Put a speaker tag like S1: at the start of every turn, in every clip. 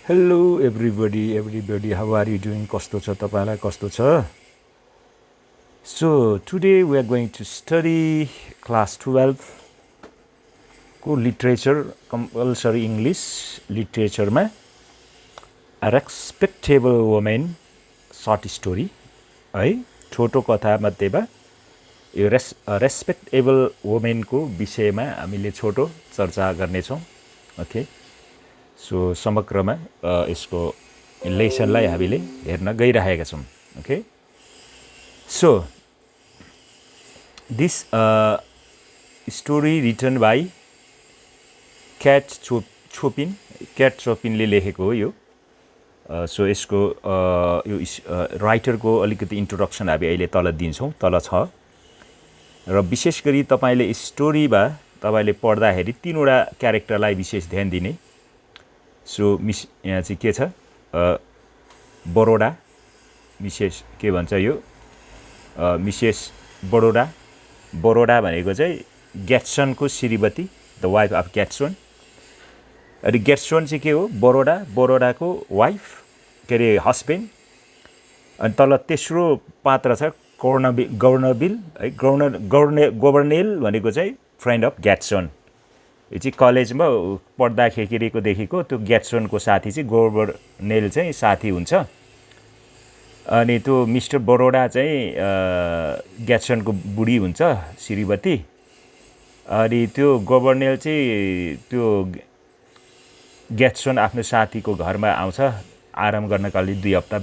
S1: Hello everybody, how are you doing? कस्तो छ तपाईलाई कस्तो छ? So today we are going to study class 12 को literature, compulsory English literature मा a respectable woman short story है छोटो कथा मध्येमा यो respectable woman को विषयमा हामीले छोटो चर्चा गर्ने छौं. ओके. सो समग्रमा यसको लेसनलाई हामीले हेर्न गइरहेका छौं. Okay. So this story written by Kate चोपिनले लेखेको हो यो. सो यसको यो राइटरको अलिकति इन्ट्रोडक्सन हामी अहिले तल दिन्छौं, तल छ. र विशेष गरी तपाईले स्टोरीमा तपाईले पढ्दाखेरि तीनवटा क्यारेक्टरलाई विशेष ध्यान दिने. सो यहाँ चाहिँ के छ, बरोडा विशेष के भन्छ यो मिसेस बरोडा भनेको चाहिँ ग्याट्सनको श्रीमती, द वाइफ अफ ग्याट्सन. अनि ग्याट्सन चाहिँ के हो, बरोडाको वाइफ, के अरे हस्बेन्ड. अनि तल तेस्रो पात्र छ गभर्नेल भनेको चाहिँ फ्रेन्ड अफ ग्याट्सन. यो चाहिँ कलेजमा पढ्दाखेरिको देखिको त्यो ग्याट्सनको साथी चाहिँ गभर्नेल चाहिँ साथी हुन्छ. अनि त्यो मिस्टर बरोडा चाहिँ ग्याट्सनको बुढी हुन्छ, श्रीमती. अनि त्यो गभर्नेल चाहिँ त्यो ग्याट्सन आफ्नो साथीको घरमा आउँछ आराम गर्नका लागि 2 हप्ता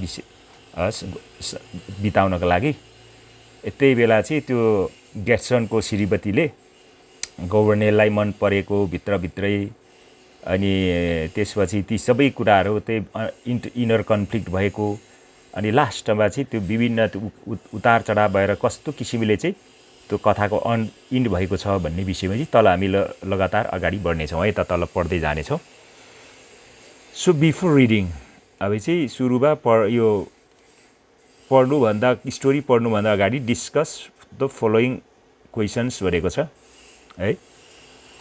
S1: बिताउनको लागि. त्यही बेला चाहिँ त्यो ग्याट्सनको श्रीमतीले गभर्नेललाई मन परेको भित्रभित्रै. अनि त्यसपछि ती सबै कुराहरू त्यही इनर कन्फ्लिक्ट भएको. अनि लास्टमा चाहिँ त्यो विभिन्न उतार चढाव भएर कस्तो किसिमले चाहिँ त्यो कथाको इन्ड भएको छ भन्ने विषयमा चाहिँ तल हामी लगातार अगाडि बढ्नेछौँ है, त तल पढ्दै जानेछौँ. सो बिफोर रिडिङ, अब चाहिँ सुरुमा यो स्टोरी पढ्नुभन्दा अगाडि डिस्कस द फलोइङ क्वेसन्स भनेको छ है.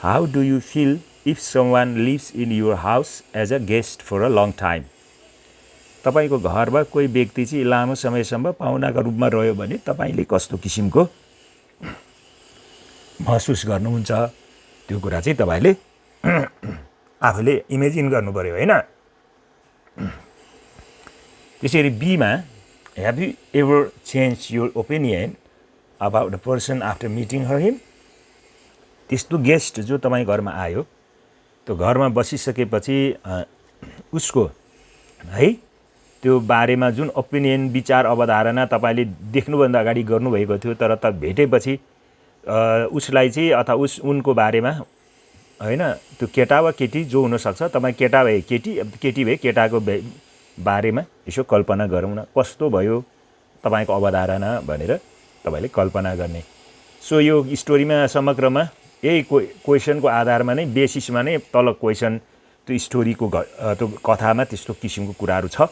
S1: How do you feel if someone lives in your house as a guest for a long time. तपाईको घरमा कोही व्यक्ति चाहिँ लामो समयसम्म पाहुनाको रूपमा रह्यो भने तपाईले कस्तो किसिमको महसुस गर्नुहुन्छ, त्यो कुरा चाहिँ तपाईले आफूले इमेजिन गर्नु पर्यो हैन. त्यसरी बीमा, have you ever changed your opinion about the person after meeting him? त्यस्तो गेस्ट जो तपाईँ घरमा आयो, त्यो घरमा बसिसकेपछि उसको है त्यो बारेमा जुन ओपिनियन, विचार, अवधारणा तपाईले देख्नुभन्दा अगाडि गर्नुभएको थियो, तर त भेटेपछि उसलाई चाहिँ अथवा उनको बारेमा हैन, त्यो केटा वा केटी जो हुनसक्छ, तपाईँ केटा भए केटी भए केटाको बारेमा यसो कल्पना गरौँ न, कस्तो भयो तपाईको अवधारणा भनेर तपाईले कल्पना गर्ने. सो यो स्टोरीमा समग्रमा यही क्वेसनको आधारमा नै, बेसिसमा नै तल क्वेसन त्यो स्टोरीको त्यो कथामा त्यस्तो किसिमको कुराहरू छ.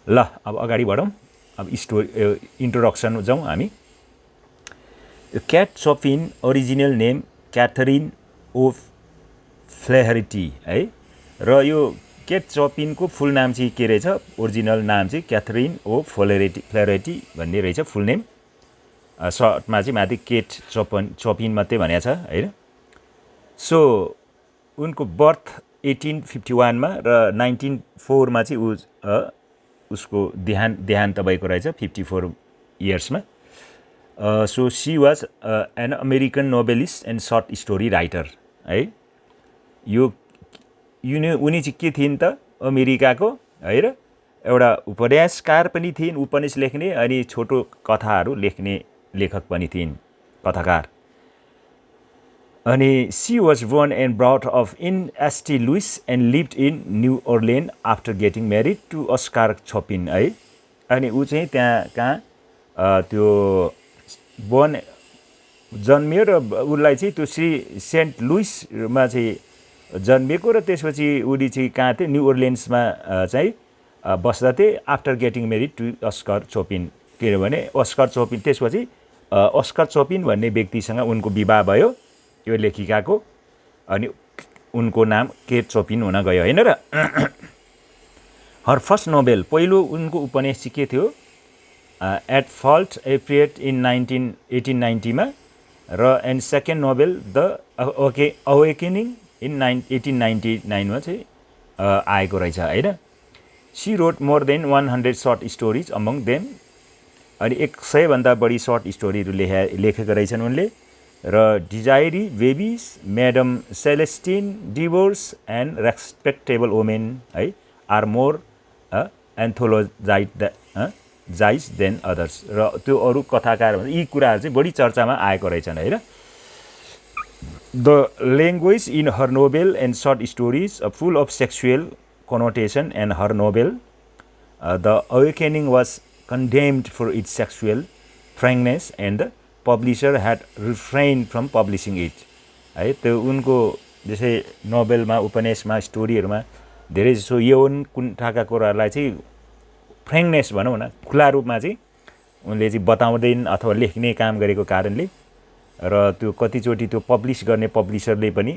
S1: ल अब अगाडि बढौँ. अब स्टोरी इन्ट्रोडक्सन जाउँ हामी. Kate Chopin, original name Katherine O'Flaherty है. र यो क्याट चोपिनको फुल नाम चाहिँ के रहेछ, ओरिजिनल नाम चाहिँ क्याथरिन ओ फ्लेहरिटी भन्ने रहेछ फुल नेम. सर्टमा चाहिँ माथि केट चोपिन मात्रै भनेको छ हैन. सो उनको बर्थ 1851 मा र 1904 मा चाहिँ उसको देहान्त भएको रहेछ 54 इयर्समा. So she was an American novelist and short story writer है. उनी चाहिँ के थिइन् त, अमेरिकाको है र एउटा उपन्यासकार पनि थिइन्, उपन्यास लेख्ने अनि छोटो कथाहरू लेख्ने लेखक पनि थिइन्, कथाकार. अनि she was born and brought up in S T Louis and lived in New Orleans after getting married to Oscar Chopin है. अनि ऊ चाहिँ त्यहाँ कहाँ त्यो बोर्न जन्मियो र उसलाई चाहिँ त्यो सेन्ट लुइसमा चाहिँ जन्मिएको, र त्यसपछि उनी चाहिँ कहाँ थियो, न्यू ओर्लेन्समा चाहिँ बस्दथे after getting married to Oscar Chopin. किनभने अस्कार चोपिन, त्यसपछि अस्कार चोपिन भन्ने व्यक्तिसँग उनको विवाह भयो यो लेखिकाको. अनि उनको नाम केट चोपिन हुन गयो होइन र हर फर्स्ट नोभेल पहिलो उनको उपन्यास चाहिँ के थियो एट फल्ट एप्रियड इन 1890 र and second novel the awakening in 1899 चाहिँ आएको रहेछ होइन she wrote more than 100 short stories among them अनि 100भन्दा बढी सर्ट स्टोरीहरू लेखेका रहेछन् उनले र Desiree's baby Madame Celestin divorce and respectable woman है are more anthologized than others र त्यो अरू कथाकार यी कुराहरू चाहिँ बढी चर्चामा आएको रहेछन् होइन the language in her novel and short stories full of sexual connotation and her novel The Awakening was condemned for its sexual frankness and the publisher had refrained from publishing it है त्यो उनको जस्तै नोभेलमा उपन्यासमा स्टोरीहरूमा धेरै जसो यौन कुण्ठाका कुराहरूलाई चाहिँ फ्र्याङ्कनेस भनौँ न खुला रूपमा चाहिँ उनले चाहिँ बताउँदैन अथवा लेख्ने काम गरेको कारणले र त्यो कतिचोटि त्यो पब्लिस गर्ने पब्लिसरले पनि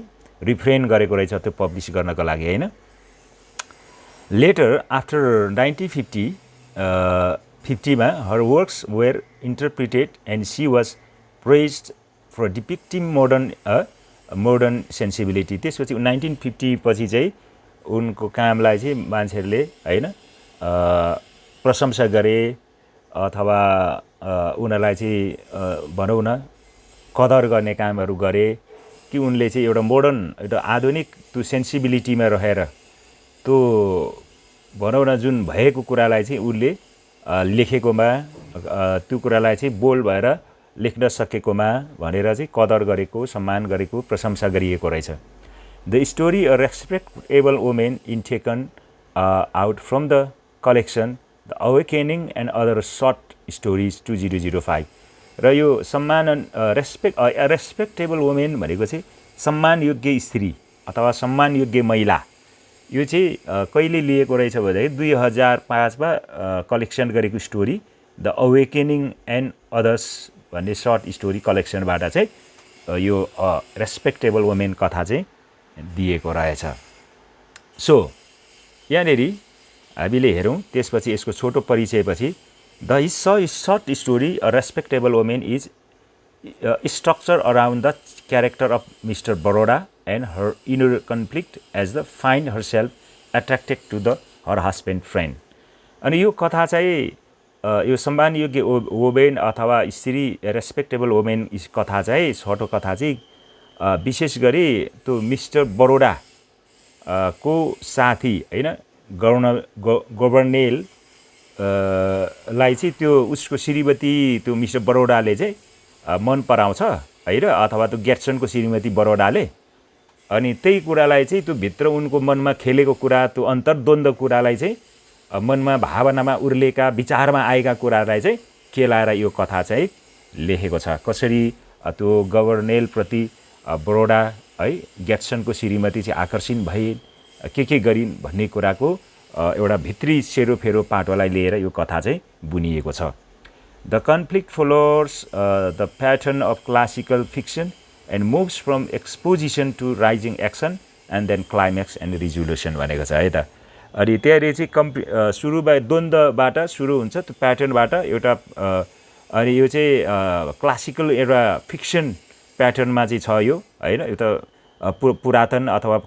S1: रिफ्रेन गरेको रहेछ त्यो पब्लिस गर्नको लागि होइन Later, after 1950, her works were interpreted and she was praised for depicting modern sensibility. त्यसपछि 1950 पछि चाहिँ उनको कामलाई चाहिँ मान्छेहरूले हैन प्रशंसा गरे अथवा उनीहरूलाई चाहिँ भनौँ न कदर गर्ने कामहरू गरे कि उनले चाहिँ एउटा मोडर्न एउटा आधुनिक त्यो सेन्सिबिलिटीमा रहेर त्यो भनौँ न जुन भएको कुरालाई चाहिँ उनले लेखेकोमा त्यो कुरालाई चाहिँ बोल्ड भएर लेख्न सकेकोमा भनेर चाहिँ कदर गरेको सम्मान गरेको प्रशंसा गरिएको रहेछ the story a respectable woman in taken out from the collection the awakening and other short stories 2005 र यो रेस्पेक्टेबल वुमेन भनेको चाहिँ सम्मानयोग्य स्त्री अथवा सम्मानयोग्य महिला यो चाहिँ कहिले लिएको रहेछ भन्दाखेरि 2005मा कलेक्सन गरेको story the awakening and others भन्ने सर्ट स्टोरी कलेक्सनबाट चाहिँ यो रेस्पेक्टेबल वुमेन कथा चाहिँ दिएको रहेछ सो यहाँनिर हामीले हेरौँ त्यसपछि यसको छोटो परिचयपछि the short story a respectable woman is structure around the character of Mr Baroda and her inner conflict as the find herself attracted to her husband friend. अनि यो कथा चाहिँ यो सम्मानयोग्य वुमेन अथवा स्त्री रेस्पेक्टेबल वुमेन कथा चाहिँ छोटो कथा चाहिँ विशेष गरी त्यो मिस्टर बरोडा को साथी हैन गभर्नेल लाई चाहिँ त्यो उसको श्रीमती त्यो मिस्टर बरोडाले चाहिँ मन पराउँछ है र अथवा त्यो गेट्सनको श्रीमती बरोडाले अनि त्यही कुरालाई चाहिँ त्यो भित्र उनको मनमा खेलेको कुरा त्यो अन्तर्द्वन्द्व कुरालाई चाहिँ मनमा भावनामा उर्लेका विचारमा आएका कुरालाई चाहिँ केलाएर यो कथा चाहिँ लेखेको छ कसरी त्यो गभर्नेलप्रति बरोडा है गेट्सनको श्रीमती चाहिँ आकर्षित भए के गरिन् भन्ने कुराको एउटा भित्री सेरोफेरो पाटोलाई लिएर यो कथा चाहिँ बुनिएको छ the conflict followers the pattern of classical fiction and moves from exposition to rising action and then climax and resolution भनेको छ है त अनि त्यहाँले चाहिँ सुरुमा द्वन्द्वबाट सुरु हुन्छ त्यो प्याटर्नबाट एउटा अनि यो चाहिँ क्लासिकल एउटा फिक्सन प्याटर्नमा चाहिँ छ यो हैन यो त पुरातन अथवा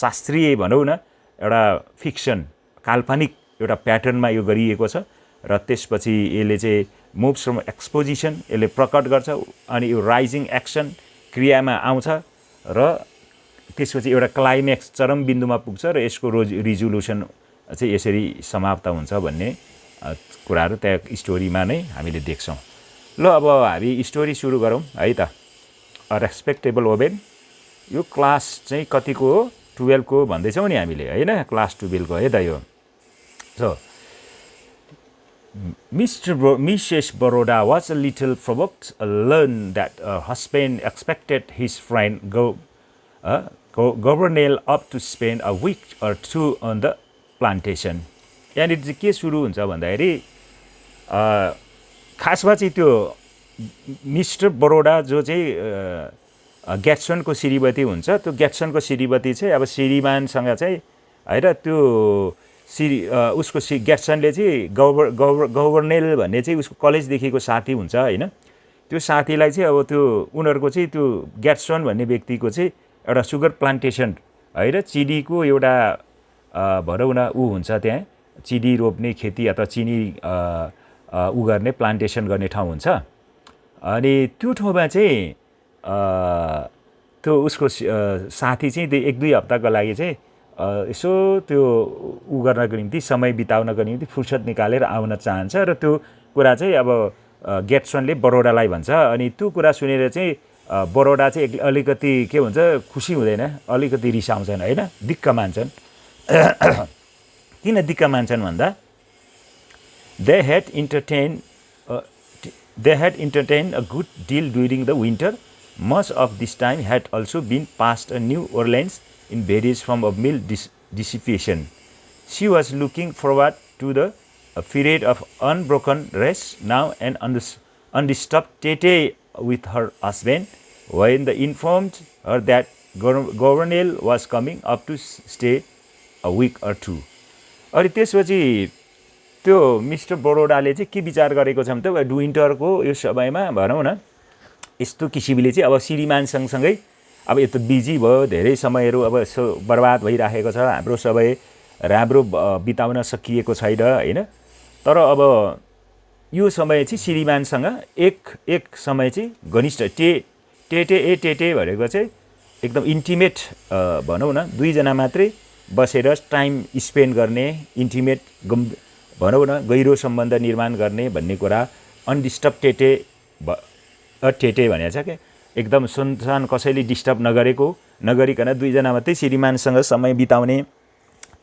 S1: शास्त्रीय भनौँ न एउटा फिक्सन काल्पनिक एउटा प्याटर्नमा यो गरिएको छ र त्यसपछि यसले चाहिँ मुभ्स फ्रम एक्सपोजिसन यसले प्रकट गर्छ अनि यो राइजिङ एक्सन क्रियामा आउँछ र त्यसपछि एउटा क्लाइमेक्स चरम बिन्दुमा पुग्छ र यसको रिजोल्युसन चाहिँ यसरी समाप्त हुन्छ भन्ने कुराहरू त्यहाँ स्टोरीमा नै हामीले देख्छौँ ल अब हामी स्टोरी सुरु गरौँ है त अ रेस्पेक्टेबल वुमेन यो क्लास चाहिँ कतिको हो 12 को भन्दैछौँ नि हामीले हैन क्लास 12 को है त यो so Mrs. Baroda was a little provoked, learned that her husband expected his friend Governor up to spend a week or two on the plantation. यहाँनिर चाहिँ के सुरु हुन्छ भन्दाखेरि खासमा चाहिँ त्यो मिस्टर बरोडा जो चाहिँ ग्याट्सनको श्रीमती हुन्छ। त्यो ग्याट्सनको श्रीमती चाहिँ अब श्रीमानसँग चाहिँ होइन त्यो उसको ग्याट्सनले चाहिँ गभर्नेल भन्ने चाहिँ उसको कलेजदेखिको साथी हुन्छ होइन। त्यो साथीलाई चाहिँ अब त्यो उनीहरूको चाहिँ त्यो ग्याट्सन भन्ने व्यक्तिको चाहिँ एउटा सुगर प्लान्टेसन होइन, चिनीको एउटा भनौँ न ऊ हुन्छ, त्यहाँ चिनी रोप्ने खेती अथवा चिनी ऊ गर्ने प्लान्टेसन गर्ने ठाउँ हुन्छ। अनि त्यो ठाउँमा चाहिँ त्यो उसको साथी चाहिँ त्यो 1-2 हप्ताको लागि चाहिँ यसो त्यो ऊ गर्नको निम्ति समय बिताउनको निम्ति फुर्सद निकालेर आउन चाहन्छ। र त्यो कुरा चाहिँ अब ग्याट्सनले बडोदालाई भन्छ। अनि त्यो कुरा सुनेर चाहिँ बडोदा चाहिँ अलिकति के हुन्छ, खुसी हुँदैन, अलिकति रिसाउँछन् होइन, दिक्क मान्छन्। किन दिक्क मान्छन् भन्दा they had entertained a good deal during the winter. Much of this time had also been passed in New Orleans in various forms of meal dissipation. She was looking forward to the period of unbroken rest now and undisturbed tete with her husband when they informed her that Governor was coming up to stay a week or two. अनि त्यसपछि त्यो mister बडोदाले चाहिँ के विचार गरेको छ भने त विन्टरको यो समयमा भनौँ न यस्तो किसिमले चाहिँ अब श्रीमान सँगसँगै अब यस्तो बिजी भयो, धेरै समयहरू अब यसो बर्बाद भइराखेको छ, हाम्रो समय राम्रो बिताउन सकिएको छैन होइन। तर अब यो समय चाहिँ श्रीमानसँग एक समय चाहिँ घनिष्ठ टेटे भनेको चाहिँ एकदम इन्टिमेट भनौँ न, 2 जना मात्रै बसेर टाइम स्पेन्ड गर्ने, इन्टिमेट भनौँ न गहिरो सम्बन्ध निर्माण गर्ने भन्ने कुरा अनडिस्टर्ब टेटे भनेको छ क्या, एकदम सुनसान कसैले डिस्टर्ब नगरिकन 2 जना मात्रै श्रीमानसँग समय बिताउने,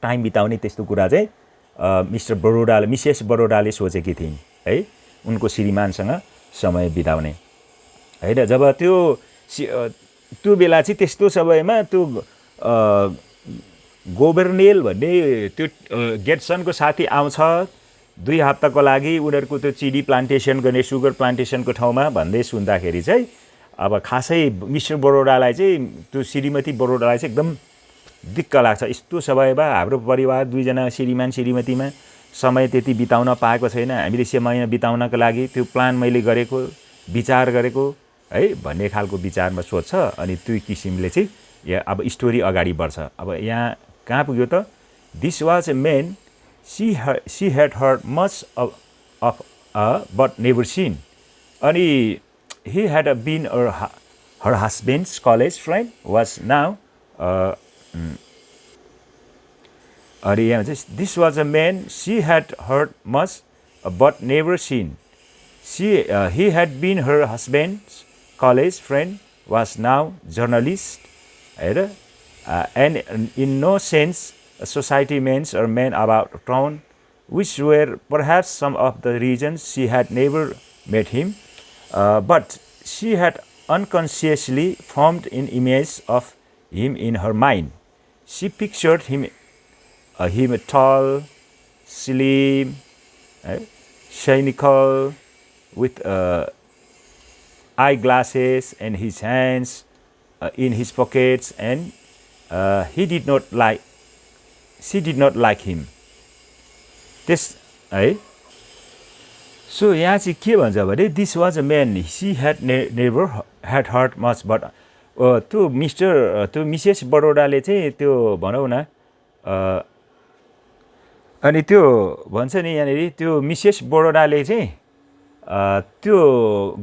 S1: टाइम बिताउने, त्यस्तो कुरा चाहिँ मिसेस बडोदाले सोचेकी थिइन् है, उनको श्रीमानसँग समय बिताउने होइन। जब त्यो बेला चाहिँ त्यस्तो समयमा त्यो गोभर्नेल भन्ने त्यो ग्याट्सनको साथी आउँछ 2 हप्ताको लागि उनीहरूको त्यो चिनी प्लान्टेसन गर्ने, सुगर प्लान्टेसनको ठाउँमा भन्दै सुन्दाखेरि चाहिँ अब खासै मिस्टर बडोदालाई चाहिँ त्यो श्रीमती बडोदालाई चाहिँ एकदम दिक्क लाग्छ। यस्तो समयमा हाम्रो परिवार 2 जना श्रीमान श्रीमतीमा समय त्यति बिताउन पाएको छैन, हामीले समय बिताउनको लागि त्यो प्लान मैले गरेको, विचार गरेको है भन्ने खालको विचारमा सोध्छ। अनि त्यो किसिमले चाहिँ यहाँ अब स्टोरी अगाडि बढ्छ। अब यहाँ कहाँ पुग्यो त, this was a man she had heard much of but never seen. अनि he had been her husband's college friend was now अनि यहाँ भन्छ this was a man she had heard much but never seen. He had been her husband's college friend was now journalist and in no sense a society men or men about town, which were perhaps some of the reasons she had never met him, but she had unconsciously formed an image of him in her mind. She pictured him tall, slim, cynical, with eyeglasses and his hands in his pockets, and she did not like him. This so यहाँ चाहिँ के भन्छ भने this was a man she had never had heard much but त्यो Mrs बडोदाले चाहिँ त्यो भनौँ न अनि त्यो भन्छ नि यहाँनिर त्यो मिसेस बडोदाले चाहिँ त्यो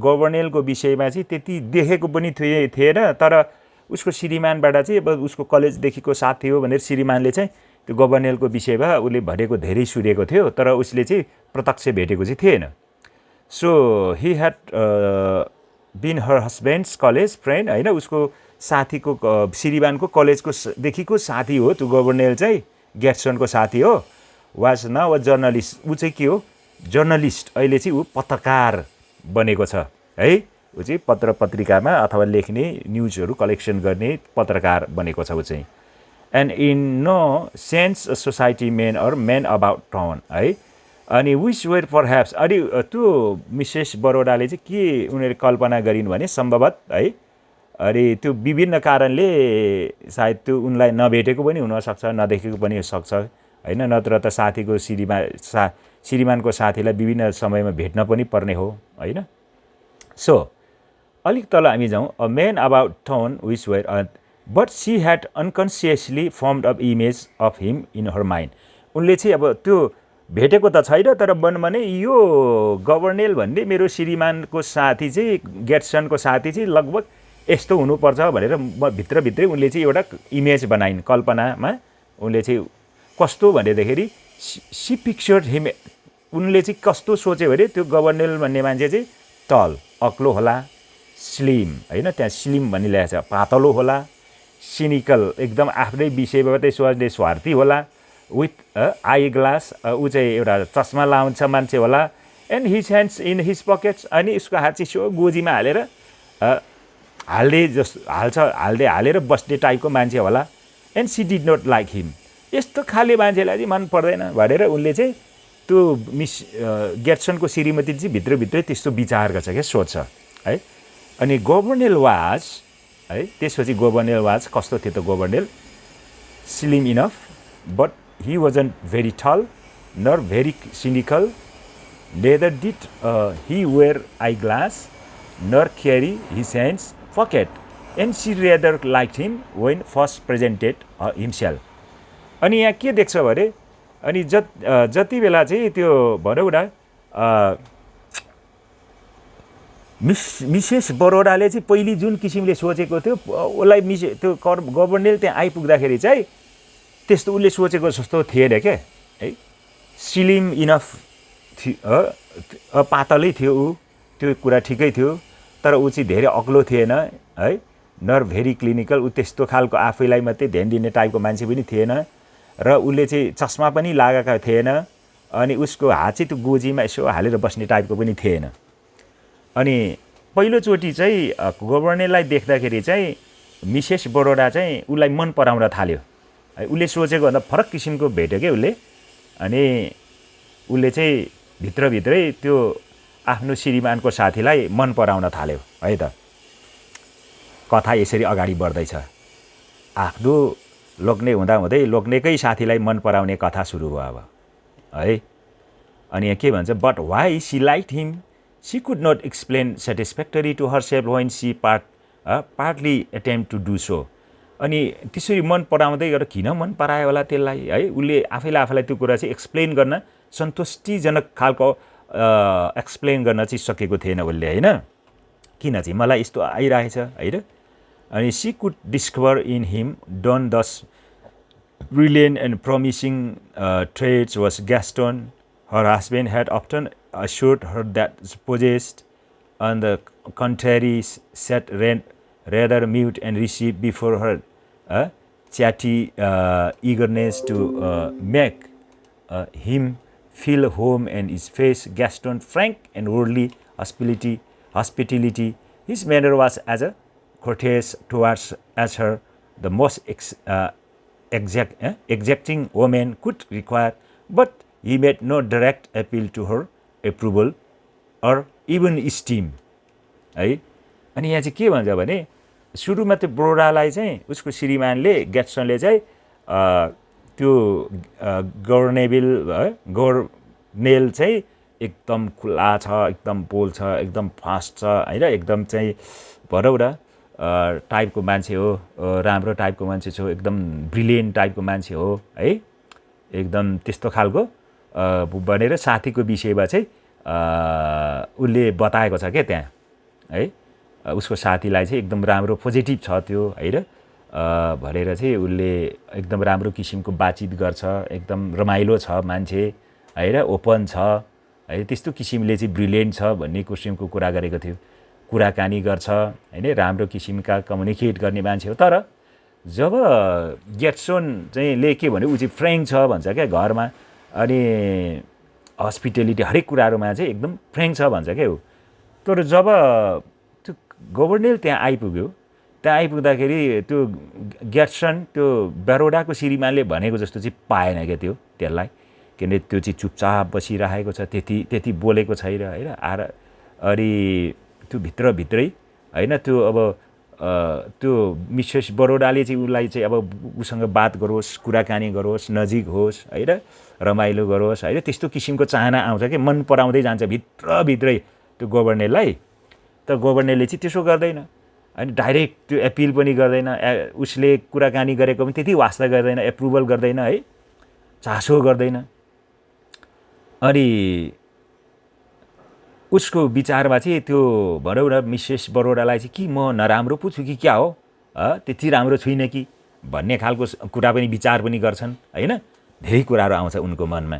S1: गभर्नेलको विषयमा चाहिँ त्यति देखेको पनि थिएन, तर उसको श्रीमानबाट चाहिँ अब उसको कलेजदेखिको साथी हो भनेर श्रीमानले चाहिँ त्यो गभर्नेलको विषयमा उसले भनेको धेरै सुनेको थियो, तर उसले चाहिँ प्रत्यक्ष भेटेको चाहिँ थिएन। So he had been her husband's college friend होइन, उसको साथीको श्रीमानको कलेजकोदेखिको साथी हो त्यो गभर्नेल चाहिँ, ग्याट्सनको साथी हो। वाज नाउ अ जर्नलिस्ट, ऊ चाहिँ के हो, जर्नलिस्ट, अहिले चाहिँ ऊ पत्रकार बनेको छ है, ऊ चाहिँ पत्र पत्रिकामा अथवा लेख्ने न्युजहरू कलेक्सन गर्ने पत्रकार बनेको छ ऊ चाहिँ। And in no sense society men or men about town है, अनि विच वेयर परह्याप्स, अनि त्यो मिसेस बडोदाले चाहिँ के उनीहरूले कल्पना गरिन् भने सम्भवत है अनि त्यो विभिन्न कारणले सायद त्यो उनलाई नभेटेको पनि हुनसक्छ, नदेखेको पनि सक्छ होइन, नत्र त साथीको श्रीमानको साथीलाई विभिन्न समयमा भेट्न पनि पर्ने हो होइन। सो अलिक तल हामी जाउँ। A man about town which were but she had unconsciously formed of image of him in her mind. उनले चाहिँ अब त्यो भेटेको त छैन, तर मनमा नै यो गभर्नेल भन्ने मेरो श्रीमानको साथी चाहिँ, गेट्सनको साथी चाहिँ लगभग यस्तो हुनुपर्छ भनेर भित्रभित्रै उनले चाहिँ एउटा इमेज बनाइन्, कल्पनामा उनले चाहिँ कस्तो भनेदेखि सी पिक्चर्ड हिम। उनले चाहिँ कस्तो सोच्यो भने त्यो गभर्नेल भन्ने मान्छे चाहिँ टल, अग्लो होला, स्लिम होइन, त्यहाँ स्लिम भन्ने ल्याएको छ, पातलो होला, सिनिकल, एकदम आफ्नै विषयमा मात्रै सोच्ने स्वार्थी होला, विथ आई ग्लास, ऊ चाहिँ एउटा चस्मा लाउँछ मान्छे होला, and his hands in his pockets, अनि उसको हात चाहिँ सो गोजीमा हालेर हालेर बस्ने टाइपको मान्छे होला। And she did not like him. यस्तो खाले मान्छेलाई चाहिँ मन पर्दैन भनेर उनले चाहिँ त्यो गेट्सनको श्रीमती चाहिँ भित्रभित्रै त्यस्तो विचार गर्छ क्या, सोध्छ है। अनि गभर्नेल वाज है, त्यसपछि गभर्नेल वाज कस्तो थियो त Gouvernail? Slim enough but he wasn't very tall nor very cynical, neither did he wear eyeglass nor carry his hands pocket, and she rather liked him when first presented himself. अनि यहाँ के देख्छ भने, अनि जति बेला चाहिँ त्यो भनौँ न मिसेस बरोडाले चाहिँ पहिले जुन किसिमले सोचेको थियो उसलाई त्यो गभर्नेल त्यहाँ आइपुग्दाखेरि चाहिँ त्यस्तो उसले सोचेको जस्तो थिएन क्या है। स्लिम इनफ थियो, पातलै थियो ऊ, त्यो कुरा ठिकै थियो, तर ऊ चाहिँ धेरै अग्लो थिएन है, नर भेरी क्लिनिकल, ऊ त्यस्तो खालको आफैलाई मात्रै ध्यान दिने टाइपको मान्छे पनि थिएन, र उसले चाहिँ चस्मा पनि लागेका थिएन, अनि उसको हात चाहिँ त्यो गोजीमा यसो हालेर बस्ने टाइपको पनि थिएन। अनि पहिलोचोटि चाहिँ गभर्नेललाई देख्दाखेरि चाहिँ मिसेस बरोडा चाहिँ उसलाई मन पराउन थाल्यो। उसले सोचेको भन्दा फरक किसिमको भेट्यो क्या उसले। अनि उसले चाहिँ भित्रभित्रै त्यो आफ्नो श्रीमानको साथीलाई मन पराउन थाल्यो है त। कथा यसरी अगाडि बढ्दैछ। आफ्नो लोग्ने हुँदाहुँदै लोग्नेकै साथीलाई मन पराउने कथा सुरु भयो अब है। अनि यहाँ के भन्छ, but why she liked him she could not explain satisfactory to herself when she partly attempt to do so. अनि त्यसरी मन पराउँदै गरेर किन मन परायो होला त्यसलाई है, उसले आफैलाई त्यो कुरा चाहिँ एक्सप्लेन गर्न सन्तुष्टिजनक खालको एक्सप्लेन गर्न चाहिँ सकेको थिएन उसले होइन, किन चाहिँ मलाई यस्तो आइरहेछ होइन। अनि she could discover in him done those brilliant and promising traits was Gaston her husband had often assured her that possessed. On the contrary, sat rather mute and received before her chatty eagerness to make him feel home, and his face Gaston frank and worldly hospitality. His manner was as a courteous towards as her the most exacting woman could require, but he made no direct appeal to her approval or even esteem है। अनि यहाँ चाहिँ के भन्छ भने, सुरुमा त्यो बरोडालाई चाहिँ उसको श्रीमानले गेट्सनले चाहिँ त्यो गभर्नेल चाहिँ एकदम खुला छ, एकदम बोल्छ, एकदम फास्ट छ होइन, एकदम चाहिँ भनौँ न टाइपको मान्छे हो, राम्रो टाइपको मान्छे छ, एकदम ब्रिलियन्ट टाइपको मान्छे हो है, एकदम त्यस्तो खालको भनेर साथीको विषयमा चाहिँ उसले बताएको छ क्या त्यहाँ है। उसको साथीलाई चाहिँ एकदम राम्रो पोजिटिभ छ त्यो होइन भनेर चाहिँ उसले एकदम राम्रो किसिमको बातचित गर्छ, एकदम रमाइलो छ मान्छे होइन, ओपन छ है, त्यस्तो किसिमले चाहिँ ब्रिलियन्ट छ भन्ने किसिमको कुरा गरेको थियो। कुराकानी गर्छ होइन, राम्रो किसिमका कम्युनिकेट गर्ने मान्छे हो। तर जब गेट्सन चाहिँ ले के भन्यो, ऊ चाहिँ फ्रेङ्क छ भन्छ क्या घरमा, अनि हस्पिटेलिटी हरेक कुराहरूमा चाहिँ एकदम फ्रेङ्क छ भन्छ क्या ऊ। तर जब त्यो गभर्नेल त्यहाँ आइपुग्यो, त्यहाँ आइपुग्दाखेरि त्यो गेट्सन त्यो बरोडाको श्रीमानले भनेको जस्तो चाहिँ पाएन क्या त्यो त्यसलाई, किनभने त्यो चाहिँ चुपचाप बसिरहेको छ, त्यति बोलेको छैन होइन। अनि त्यो भित्रभित्रै होइन त्यो अब त्यो मिसेस बरोडाले चाहिँ उसलाई चाहिँ अब उसँग बात गरोस्, कुराकानी गरोस्, नजिक होस् हैन, रमाइलो गरोस् हैन, त्यस्तो किसिमको चाहना आउँछ के, मन पराउँदै जान्छ भित्रभित्रै त्यो गभर्नरलाई। तर गभर्नरले चाहिँ त्यसो गर्दैन, अनि डाइरेक्ट त्यो एपिल पनि गर्दैन, उसले कुराकानी गरेको पनि त्यति वास्ता गर्दैन, एप्रुभल गर्दैन है, चासो गर्दैन। अनि उसको विचारमा चाहिँ त्यो भनौँ न मिसेस बरोडालाई चाहिँ कि म नराम्रो पो छु कि क्या हो, त्यति राम्रो छुइनँ कि भन्ने खालको कुरा पनि विचार पनि गर्छन् हैन। धेरै कुराहरू आउँछ उनको मनमा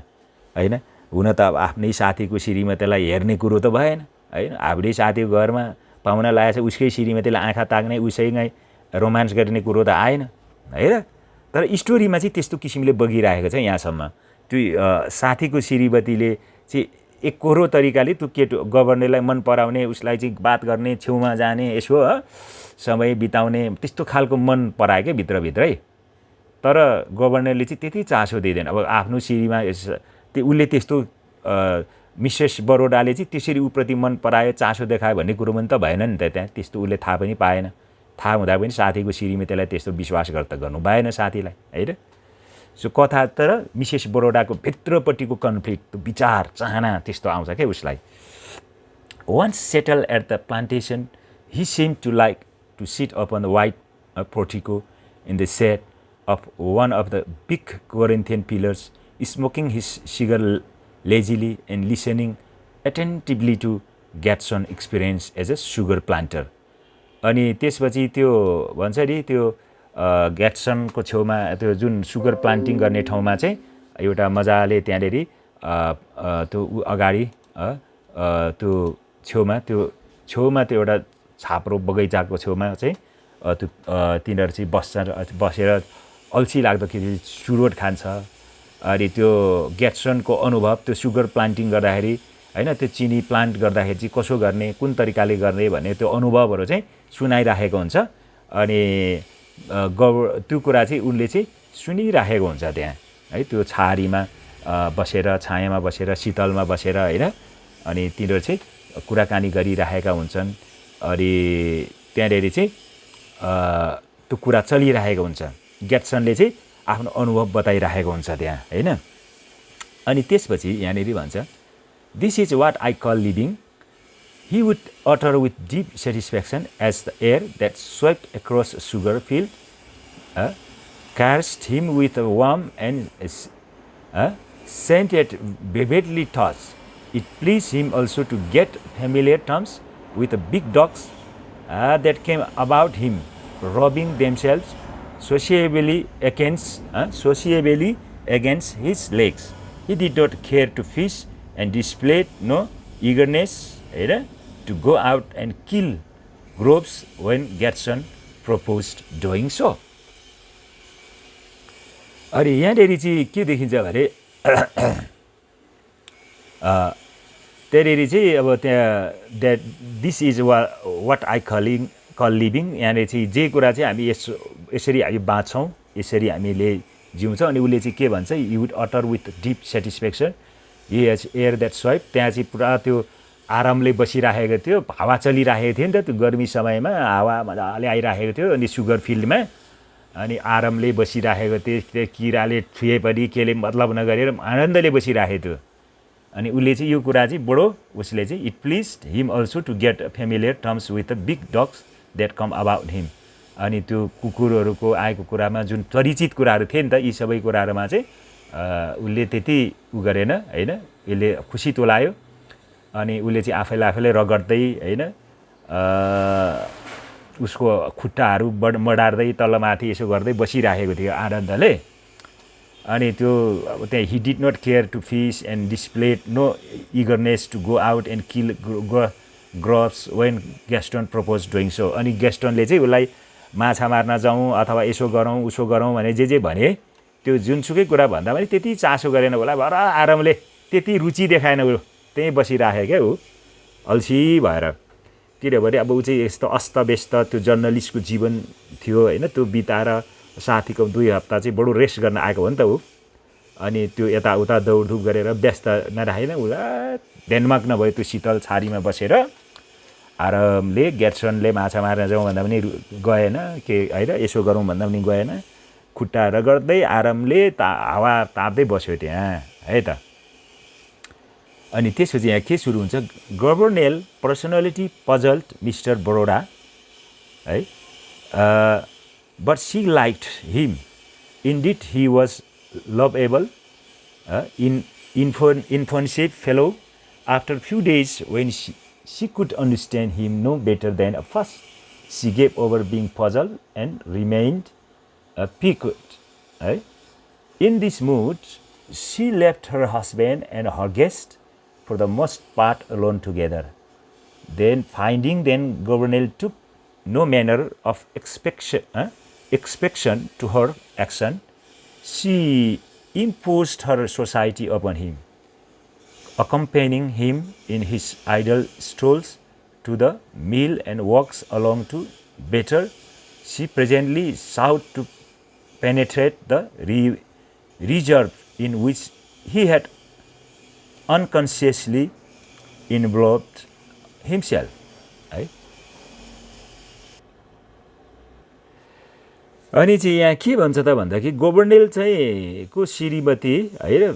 S1: हैन। हुन त अब आफ्नै साथीको श्रीमतीलाई हेर्ने कुरो त भएन हैन, आफ्नै साथीको घरमा पाहुना लागेछ उसकै श्रीमतीलाई आँखा ताक्ने, उसैलाई रोमान्स गर्ने कुरो त आएन हैन। तर स्टोरीमा चाहिँ त्यस्तो किसिमले बगिरहेको छ यहाँसम्म। त्यो साथीको श्रीमतीले चाहिँ एकहोरो तरिकाले त्यो केटो गभर्नरलाई मन पराउने, उसलाई चाहिँ बात गर्ने, छेउमा जाने, यसो समय बिताउने, त्यस्तो खालको मन परायो क्या भित्रभित्रै। तर गभर्नरले चाहिँ त्यति चासो दिँदैन। अब आफ्नो श्रीमा त्यो उसले त्यस्तो मिसेस बरोडाले चाहिँ त्यसरी उप्रति मन परायो, चासो देखायो भन्ने कुरो पनि त भएन नि त। त्यहाँ त्यस्तो उसले थाहा पनि पाएन। थाहा हुँदा पनि साथीको श्रीमतीलाई त्यस्तो विश्वास गर्नु भएन साथीलाई हैन। सो कथा तर मिसेस बरोडाको भित्रपट्टिको कन्फ्लिक्ट, विचार, चाहना त्यस्तो आउँछ क्या उसलाई। Once settled at the plantation, he seemed to like to sit upon the white portico in the shade of one of the big Corinthian pillars, smoking his cigar lazily and listening attentively to Gadson's experience as a sugar planter. अनि त्यसपछि त्यो भन्छ नि त्यो ग्याट्सनको छेउमा त्यो जुन sugar planting गर्ने ठाउँमा चाहिँ एउटा मजाले त्यहाँनेर त्यो अगाडि त्यो छेउमा त्यो एउटा छाप्रो बगैँचाको छेउमा चाहिँ त्यो तिनीहरू चाहिँ बसेर अल्छी लाग्दाखेरि चुरोट खान्छ। अनि त्यो ग्याट्सनको अनुभव त्यो सुगर प्लान्टिङ गर्दाखेरि हैन, त्यो चिनी प्लान्ट गर्दाखेरि चाहिँ कसो गर्ने, कुन तरिकाले गर्ने भन्ने त्यो अनुभवहरू चाहिँ सुनाइराखेको हुन्छ। अनि त्यो कुरा चाहिँ उनले चाहिँ सुनिराखेको हुन्छ त्यहाँ है, त्यो छाहारीमा बसेर, छायामा बसेर, शीतलमा बसेर हैन। अनि तिनीहरू चाहिँ कुराकानी गरिराखेका हुन्छन्। अनि त्यहाँनेर चाहिँ त्यो कुरा चलिरहेको हुन्छ। ग्याट्सनले चाहिँ आफ्नो अनुभव बताइराखेको हुन्छ त्यहाँ हैन। अनि त्यसपछि यहाँनेर भन्छ, "This is what I call living," he would utter with deep satisfaction as the air that swept across a sugar field caressed him with a warm and scented vividly thoughts. It pleased him also to get familiar terms with the big dogs that came about him, rubbing themselves sociably against his legs. He did not care to fish and displayed no eagerness to go out and kill groves when Gadson proposed doing so. अनि यहाँनेरि चाहिँ के देखिन्छ भने त्यहाँनेरि चाहिँ अब त्यहाँ that this is what I call living, यहाँनिर चाहिँ जे कुरा चाहिँ हामी यसरी हामी बाँच्छौँ, यसरी हामीले जिउँछौँ। अनि उसले चाहिँ के भन्छ, you would utter with deep satisfaction air that swipe, त्यहाँ चाहिँ पुरा त्यो आरामले बसिराखेको थियो, हावा चलिराखेको थियो नि त, त्यो गर्मी समयमा हावा मजाले आइराखेको थियो। अनि सुगर फिल्डमा अनि आरामले बसिराखेको थियो, त्यो किराले छुए पनि केले मतलब नगरेर आनन्दले बसिराखेको थियो। अनि उसले चाहिँ यो कुरा चाहिँ बडो उसले चाहिँ it pleased him also to get familiar terms with the big dogs that come about him. अनि त्यो कुकुरहरूको आएको कुरामा जुन परिचित कुराहरू थिए नि त, यी सबै कुराहरूमा चाहिँ उसले त्यति गरेन हैन, यसले खुसी तुलायो। अनि उसले चाहिँ आफैलाई रगड्दै हैन उसको खुट्टाहरू मडार्दै तलमाथि यसो गर्दै बसिराखेको थियो आनन्दले। अनि त्यो त्यहाँ he did not care to fish and displayed no eagerness to go out and kill grubs when Gaston propose doing so. अनि ग्यास्टनले चाहिँ उसलाई माछा मार्न जाउँ अथवा यसो गरौँ उसो गरौँ भने जे भने त्यो जुनसुकै कुरा भन्दा पनि त्यति चासो गरेन उसलाई, भएर आरामले त्यति रुचि देखाएन, ऊ त्यहीँ बसिराख्यो क्या ऊ अल्छी भएर। किनभने अब ऊ चाहिँ यस्तो अस्तव्यस्त त्यो जर्नलिस्टको जीवन थियो हैन, त्यो बिताएर साथीको 2 हप्ता चाहिँ बडो रेस्ट गर्न आएको हो नि त ऊ। अनि त्यो यताउता दौडधुप गरेर व्यस्त नराखेन, ऊ ध्यानमग्न भयो त्यो शीतल छारीमा बसेर। आरामले ग्याट्सनले माछा मार्न जाउँ भन्दा पनि गएन के होइन यसो गरौँ भन्दा पनि गएन खुट्टा रगड्दै आरामले हावा ताप्दै बस्यो त्यहाँ है त अनि त्यसपछि यहाँ के सुरु हुन्छ Gouvernail personality puzzled Mr Baroda है but she liked him indeed he was lovable inoffensive fellow after few days when she could understand him no better than at first. She gave over being puzzled and remained piqued. Right? In this mood, she left her husband and her guest for the most part alone together. Then, finding then Governor took no manner of expectation to her action, she imposed her society upon him, accompanying him in his idle strolls to the mill and walks along to better. She presently sought to penetrate the reserve in which he had unconsciously involved himself. है अनि चाहिँ यहाँ के भन्छ त भन्दाखेरि गभर्नेल चाहिँ को श्रीमती है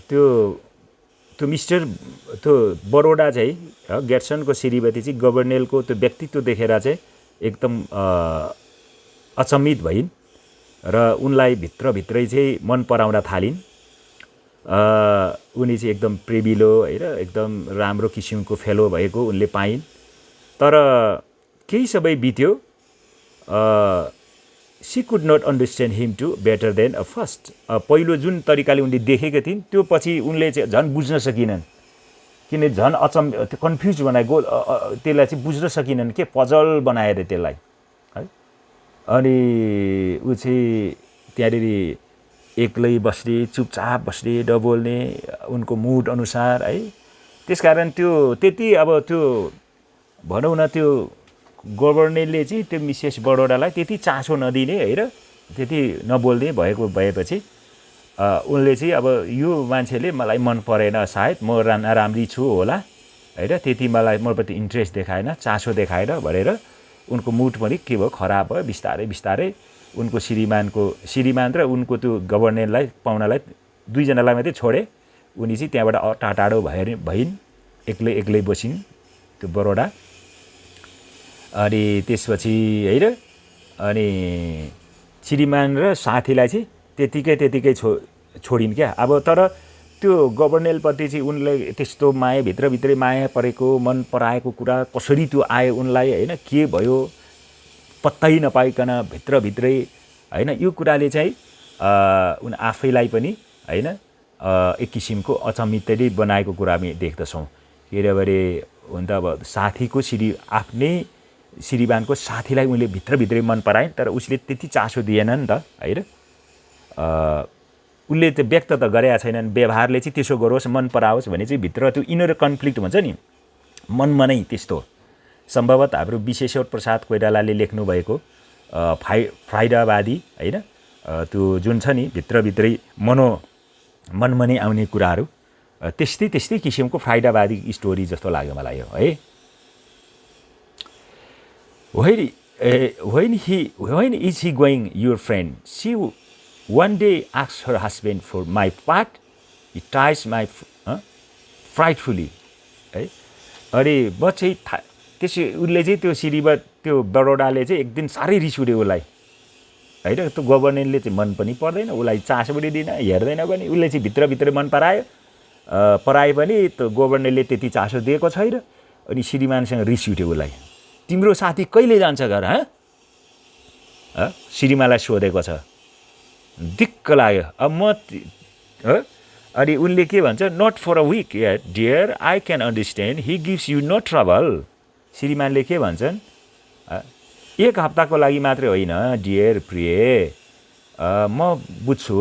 S1: त्यो मिस्टर त्यो बरोडा चाहिँ ग्याट्सनको श्रीमती चाहिँ गभर्नेलको त्यो व्यक्तित्व देखेर चाहिँ एकदम अचम्मित भइन् र उनलाई भित्रभित्रै चाहिँ मन पराउन थालिन् उनी चाहिँ एकदम प्रेमिलो हैन एकदम राम्रो किसिमको फेलो भएको उनले पाइन् तर केही समय बित्यो she could not understand him to better than a first. पहिलो जुन तरिकाले उनले देखेको थिइन् त्यो पछि उनले चाहिँ झन् बुझ्न सकिनन् किन झन् त्यो कन्फ्युज बनाएको त्यसलाई चाहिँ बुझ्न सकिनन् के पजल बनाएर त्यसलाई है अनि उ चाहिँ त्यहाँनेरि एक्लै बस्ने चुपचाप बस्ने नबोल्ने उनको मुड अनुसार है त्यसकारण त्यो त्यति अब त्यो भनौँ न त्यो गभर्नेलले चाहिँ त्यो मिसेस बरोडालाई त्यति चासो नदिने हैन त्यति नबोल्ने भएको भएपछि उनले चाहिँ अब यो मान्छेले मलाई मन परेन सायद म राम्री छु होला हैन त्यति मलाई मप्रति इन्ट्रेस्ट देखाएन चासो देखाएन भनेर उनको मुड पनि के भयो खराब भयो बिस्तारै बिस्तारै उनको श्रीमान र उनको त्यो गभर्नेललाई पाउनलाई दुईजनालाई मात्रै छोडे उनी चाहिँ त्यहाँबाट टाढो भइन् एक्लै बसिन् त्यो बरोडा अनि त्यसपछि हैन अनि श्रीमान र साथीलाई चाहिँ त्यतिकै छोडिन् क्या अब तर त्यो गभर्नेलप्रति चाहिँ उनले त्यस्तो माया भित्रभित्रै माया परेको मन पराएको कुरा कसरी त्यो आयो उनलाई हैन के भयो पत्तै नपाइकन भित्रभित्रै हैन यो कुराले चाहिँ उन आफैलाई पनि हैन एक किसिमको अचम्मितै बनाएको कुरा हामी देख्दछौँ किनभने हुन त अब साथीको आफ्नै श्रीमानको साथीलाई उनले भित्रभित्रै मन पराइन् तर उसले त्यति चासो दिएन नि त हैन उनले त्यो व्यक्त त गरेका छैनन् व्यवहारले चाहिँ त्यसो गरोस् मन पराओस् भने चाहिँ भित्र त्यो इनर कन्फ्लिक्ट हुन्छ नि मनमा नै त्यस्तो सम्भवतः हाम्रो विश्वेश्वर प्रसाद कोइरालाले लेख्नु भएको फ्राइडावादी हैन त्यो जुन छ नि भित्रभित्रै मनमा नै आउने कुराहरू त्यस्तै किसिमको फ्राइडावादी स्टोरी जस्तो लाग्यो मलाई यो है when is he going, your friend? She one day asked her husband. For my part, it tries my frightfully. है अरे म चाहिँ त्यसै उनले चाहिँ त्यो श्रीमती त्यो बरोडाले चाहिँ एक दिन साह्रै रिस उठ्यो उसलाई हैन त्यो गभर्नेलले चाहिँ मन पनि पर्दैन उसलाई चासो पनि दिएन हेर्दैन पनि उसले चाहिँ भित्रभित्रै मन पराए पनि त्यो गभर्नेलले त्यति चासो दिएको छैन अनि श्रीमानसँग रिस उठ्यो उसलाई तिम्रो साथी कहिले जान्छ घर श्रीमानलाई सोधेको छ दिक्क लाग्यो अब म अनि उनले के भन्छ not for a week dear I can understand he gives you no trouble श्रीमानले के भन्छन् एक हप्ताको लागि मात्रै होइन डियर प्रिय म बुझ्छु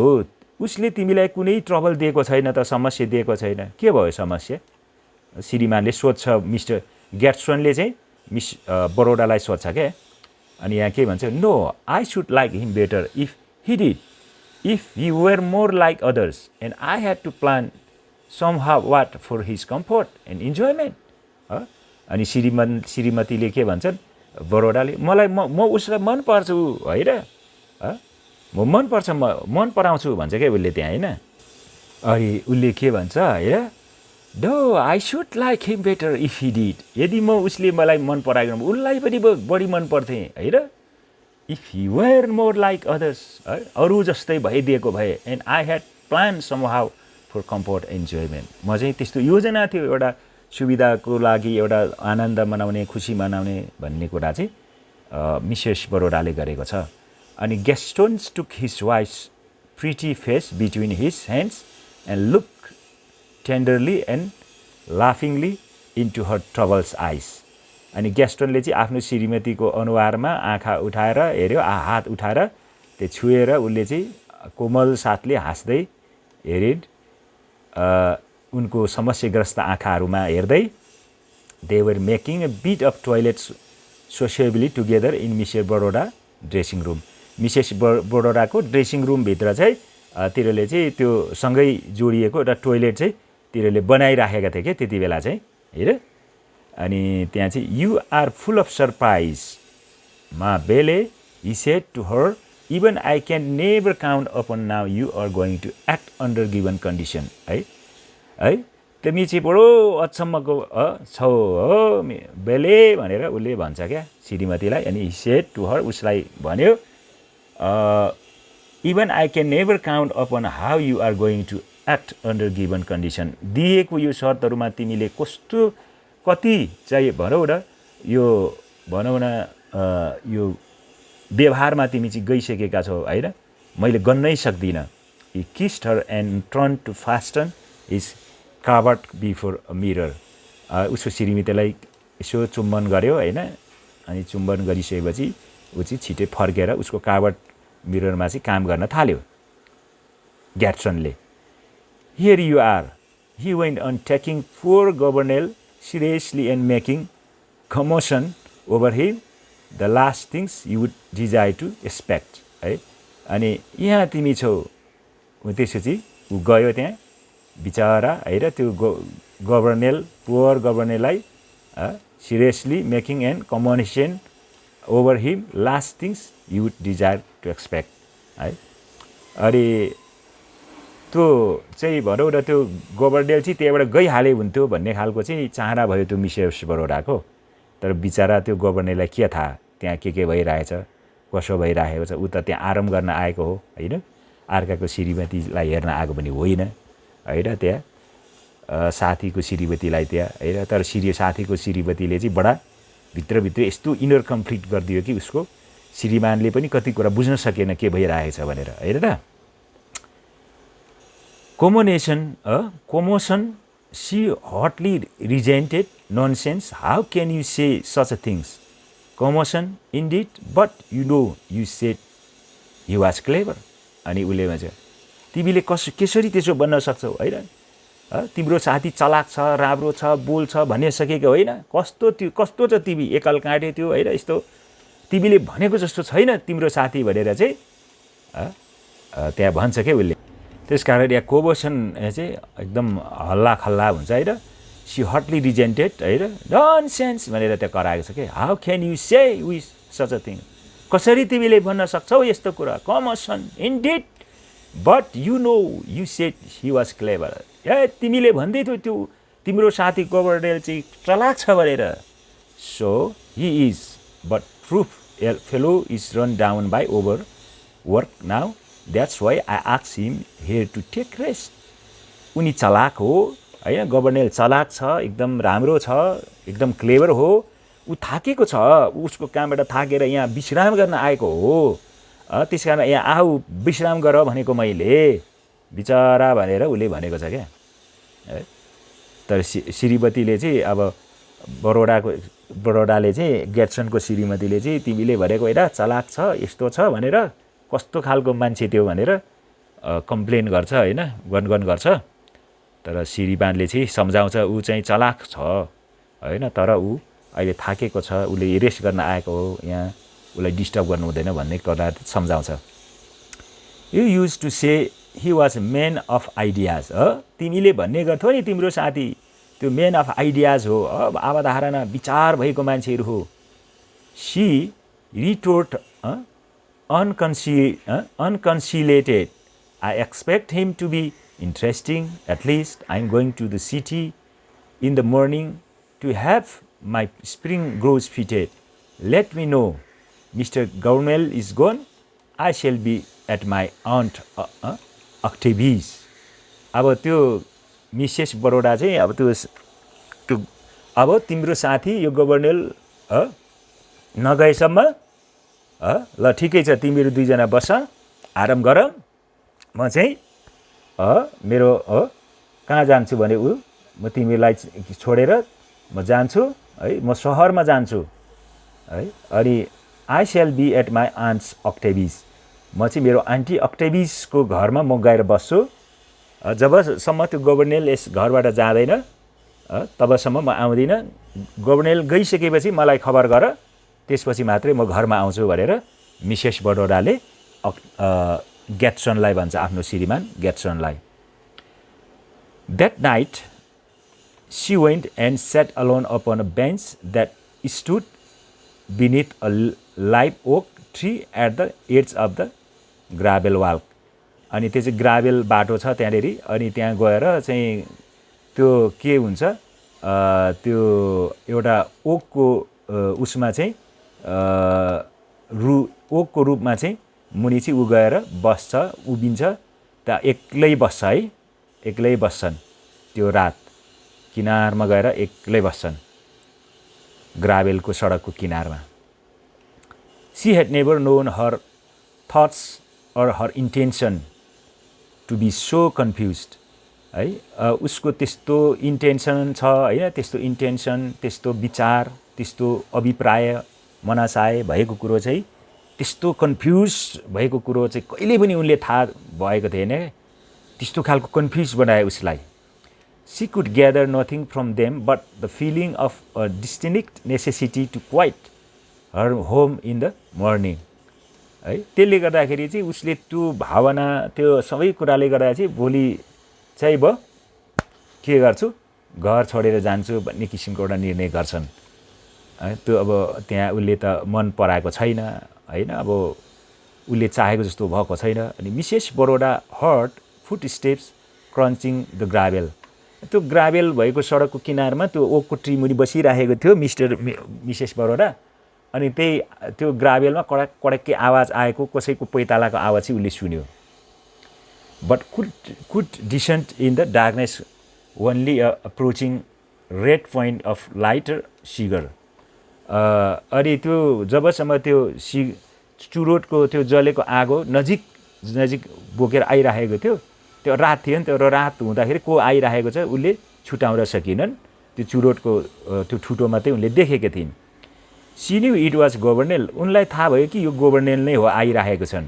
S1: उसले तिमीलाई कुनै ट्रबल दिएको छैन त समस्या दिएको छैन के भयो समस्या श्रीमानले सोध्छ मिस्टर ग्याट्सनले चाहिँ मिस बरोडालाई सोध्छ क्या अनि यहाँ के भन्छ no I should like him better if he did if you were more like others and I had to plan somehow what for his comfort and enjoyment अनि श्रीमतीले के भन्छन् बडोदाले म उसलाई मन पर्छु होइन म मन पराउँछु भन्छ क्या उसले त्यहाँ होइन अनि उसले के भन्छ होइन no I should like him better if he did यदि उसले मलाई मन पराएको उसलाई पनि बढी मन पर्थेँ होइन if he were more like others है अरू जस्तै भइदिएको भए and I had plan somehow for comfort enjoyment म चाहिँ त्यस्तो योजना थियो एउटा सुविधाको लागि एउटा आनन्द मनाउने खुसी मनाउने भन्ने कुरा चाहिँ मिसेस बरोडाले गरेको छ अनि Gaston's took his wife's pretty face between his hands and look tenderly and laughingly into her troubles eyes अनि गेस्टोनले चाहिँ आफ्नो श्रीमतीको अनुहारमा आँखा उठाएर हेऱ्यो हात उठाएर त्यो छुएर उसले चाहिँ कोमल साथले हाँस्दै हेरिन् उनको समस्याग्रस्त आँखाहरूमा हेर्दै they were making a bit of toilet sociably together in Mrs Baroda dressing room Mrs बडोडाको ड्रेसिङ रुमभित्र चाहिँ तिनीहरूले चाहिँ त्यो सँगै जोडिएको एउटा टोइलेट चाहिँ तिनीहरूले बनाइराखेका थिए क्या त्यति बेला चाहिँ हेर अनि त्यहाँ चाहिँ you are full of surprise मा बेले he said to her even I can never count upon now you are going to act under given condition है तिमी चाहिँ बडो अचम्मको छौ हो बेले भनेर उसले भन्छ क्या श्रीमतीलाई अनि ही सेड टु हर उसलाई भन्यो even I can never count upon how you are going to act under given condition दिएको यो शर्तहरूमा तिमीले कति चाहिँ भनौँ न यो व्यवहारमा तिमी चाहिँ गइसकेका छौ होइन मैले गन्नै सक्दिनँ he kissed her and turn to fasten is cravat before a mirror उसको श्रीमतीलाई यसो चुम्बन गर्यो होइन अनि चुम्बन गरिसकेपछि ऊ चाहिँ छिटै फर्केर उसको काभर्ड मिररमा चाहिँ काम गर्न थाल्यो ग्याट्सनले here you are he went on taking poor Gouvernail seriously and making commotion over him the last things you would desire to expect है अनि यहाँ तिमी छौ त्यसपछि ऊ गयो त्यहाँ बिचरा है र त्यो गभर्नेल पुअर गभर्नेललाई seriously making and communication over him last things you would desire to expect है अनि त्यो चाहिँ भनौँ न त्यो गभर्नेल चाहिँ त्यहाँबाट गइहाले हुन्थ्यो भन्ने खालको चाहिँ चाहना भयो त्यो मिसेस बरोडाको तर बिचरा त्यो गभर्नेललाई के थाहा त्यहाँ के भइरहेछ कसो भइरहेको छ ऊ त त्यहाँ आराम गर्न आएको हो होइन अर्काको श्रीमतीलाई हेर्न आएको पनि होइन होइन त्यहाँ साथीको श्रीमतीलाई त्यहाँ होइन तर साथीको श्रीमतीले चाहिँ बडा भित्रभित्र यस्तो इनर कन्फ्लिक्ट गरिदियो कि उसको श्रीमानले पनि कति कुरा बुझ्न सकेन के भइरहेछ भनेर होइन त commotion, she hotly resented nonsense. How can you say such a things? Commotion, indeed, but you know you said he was clever. अनि उसले भन्छ तिमीले कसरी त्यसो बन्न सक्छौ होइन तिम्रो साथी चलाक छ राम्रो छ बोल्छ भन्ने सकेको होइन कस्तो छ तिमी एकल काटे त्यो होइन यस्तो तिमीले भनेको जस्तो छैन तिम्रो साथी भनेर चाहिँ त्यहाँ भन्छ के उसले त्यसकारण यहाँ कोबोसन चाहिँ एकदम हल्ला खल्ला हुन्छ होइन सी हटली रिजेन्टेड होइन ननसेन्स भनेर त्यहाँ कराएको छ कि how can you say with such a thing कसरी तिमीले भन्न सक्छौ यस्तो कुरा commotion indeed but you know you said he was clever ए तिमीले भन्दै थियौ त्यो तिम्रो साथी गभर्नेल चाहिँ चलाक छ भनेर so he is but proof fellow is run down by overwork now that's why I ask him here to take rest उनी चलाक हो होइन गभर्नेल चलाक छ एकदम राम्रो छ एकदम क्लेभर हो ऊ थाकेको छ उसको कामबाट थाकेर यहाँ विश्राम गर्न आएको हो त्यस कारण यहाँ आऊ विश्राम गर भनेको मैले बिचरा भनेर उसले भनेको छ क्या है तर श्रीमतीले चाहिँ अब बडोडाले चाहिँ ग्याट्सनको श्रीमतीले चाहिँ तिमीले भनेको होइन चलाक छ यस्तो छ भनेर कस्तो खालको मान्छे त्यो भनेर कम्प्लेन गर्छ होइन गनगन गर्छ तर श्रीमानले चाहिँ सम्झाउँछ ऊ चाहिँ चलाक छ होइन तर ऊ अहिले थाकेको छ उसले रेस्ट गर्न आएको हो यहाँ उसलाई डिस्टर्ब गर्नु हुँदैन भन्ने कुरा सम्झाउँछ you use to say he was man of ideas तिमीले भन्ने गर्थ्यौ नि तिम्रो साथी त्यो मेन अफ आइडियाज हो, अवधारणा विचार भएको मान्छेहरू हो। She retort unconciliated, I expect him to be interesting. At least I'm going to the city in the morning to have my spring grows fitted. Let me know. Mr. Gownell is gone. I shall be at my aunt Octavie's. अब त्यो Mrs Boroda चाहिँ अब त्यो अब तिम्रो साथी यो गभर्नेल नगएसम्म ल ठिकै छ, तिमीहरू दुईजना बस, आराम गर, म चाहिँ मेरो कहाँ जान्छु भने म तिमीलाई छोडेर म जान्छु है, म सहरमा जान्छु है। अनि I shall be at my aunt's Octavie's, म चाहिँ मेरो आन्टी अक्टेभिजको घरमा म गएर बस्छु। जबसम्म त्यो गभर्नेल यस घरबाट जाँदैन तबसम्म म आउँदिनँ। गभर्नेल गइसकेपछि मलाई खबर गर, त्यसपछि मात्रै म घरमा आउँछु भनेर मिसेस बरोडाले ग्याटसनलाई भन्छ, आफ्नो श्रीमान ग्याटसनलाई। That night she went and sat alone upon a bench that stood beneath a live oak tree at the edge of the gravel walk. अनि त्यो चाहिँ ग्राभेल बाटो छ त्यहाँनिर, अनि त्यहाँ गएर चाहिँ त्यो के हुन्छ, त्यो एउटा ओकको उसमा चाहिँ ओकको रूपमा चाहिँ मुनि चाहिँ ऊ गएर बस्छ, उभिन्छ, त्यहाँ एक्लै बस्छ है, एक्लै बस्छन्। त्यो रात किनारमा गएर एक्लै बस्छन् ग्राभेलको सडकको किनारमा। She had never known her thoughts or her intention to be so confused है। उसको त्यस्तो इन्टेन्सन छ होइन, त्यस्तो इन्टेन्सन, त्यस्तो विचार, त्यस्तो अभिप्राय मनासाय भएको कुरो चाहिँ, त्यस्तो कन्फ्युज भएको कुरो चाहिँ कहिले पनि उनले थाहा भएको थिएन। त्यस्तो खालको कन्फ्युज बनाए उसलाई। She could gather nothing from them but the feeling of a distinct necessity to quit her home in the morning है। त्यसले गर्दाखेरि चाहिँ उसले त्यो भावना, त्यो सबै कुराले गर्दा चाहिँ भोलि चाहिँ के गर्छु, घर छोडेर जान्छु भन्ने किसिमको एउटा निर्णय गर्छन्। त्यो अब त्यहाँ उसले त मन पराएको छैन होइन, अब उसले चाहेको जस्तो भएको छैन। अनि Mrs Baroda heard footsteps crunching the gravel. त्यो ग्राभेल भएको सडकको किनारमा त्यो ओकको ट्री मुनि बसिराखेको थियो मिसेस बरोडा। अनि त्यो ग्राभेलमा कडक कडक्के आवाज आएको, कसैको पैतालाको आवाज चाहिँ उसले सुन्यो। But could discern in the darkness only approaching red point of lighter cigar. अनि त्यो जबसम्म त्यो चुरोटको त्यो जलेको आगो नजिक बोकेर आइराखेको थियो, त्यो रात थियो नि, त्यो रात हुँदाखेरि को आइराखेको छ उसले छुटाउन सकिनन्। त्यो चुरोटको त्यो ठुटो मात्रै उनले देखेका थिइन्। सी न्यू इट वाज गभर्नेल, उनलाई थाहा भयो कि यो गभर्नेल नै हो आइराखेको छन्।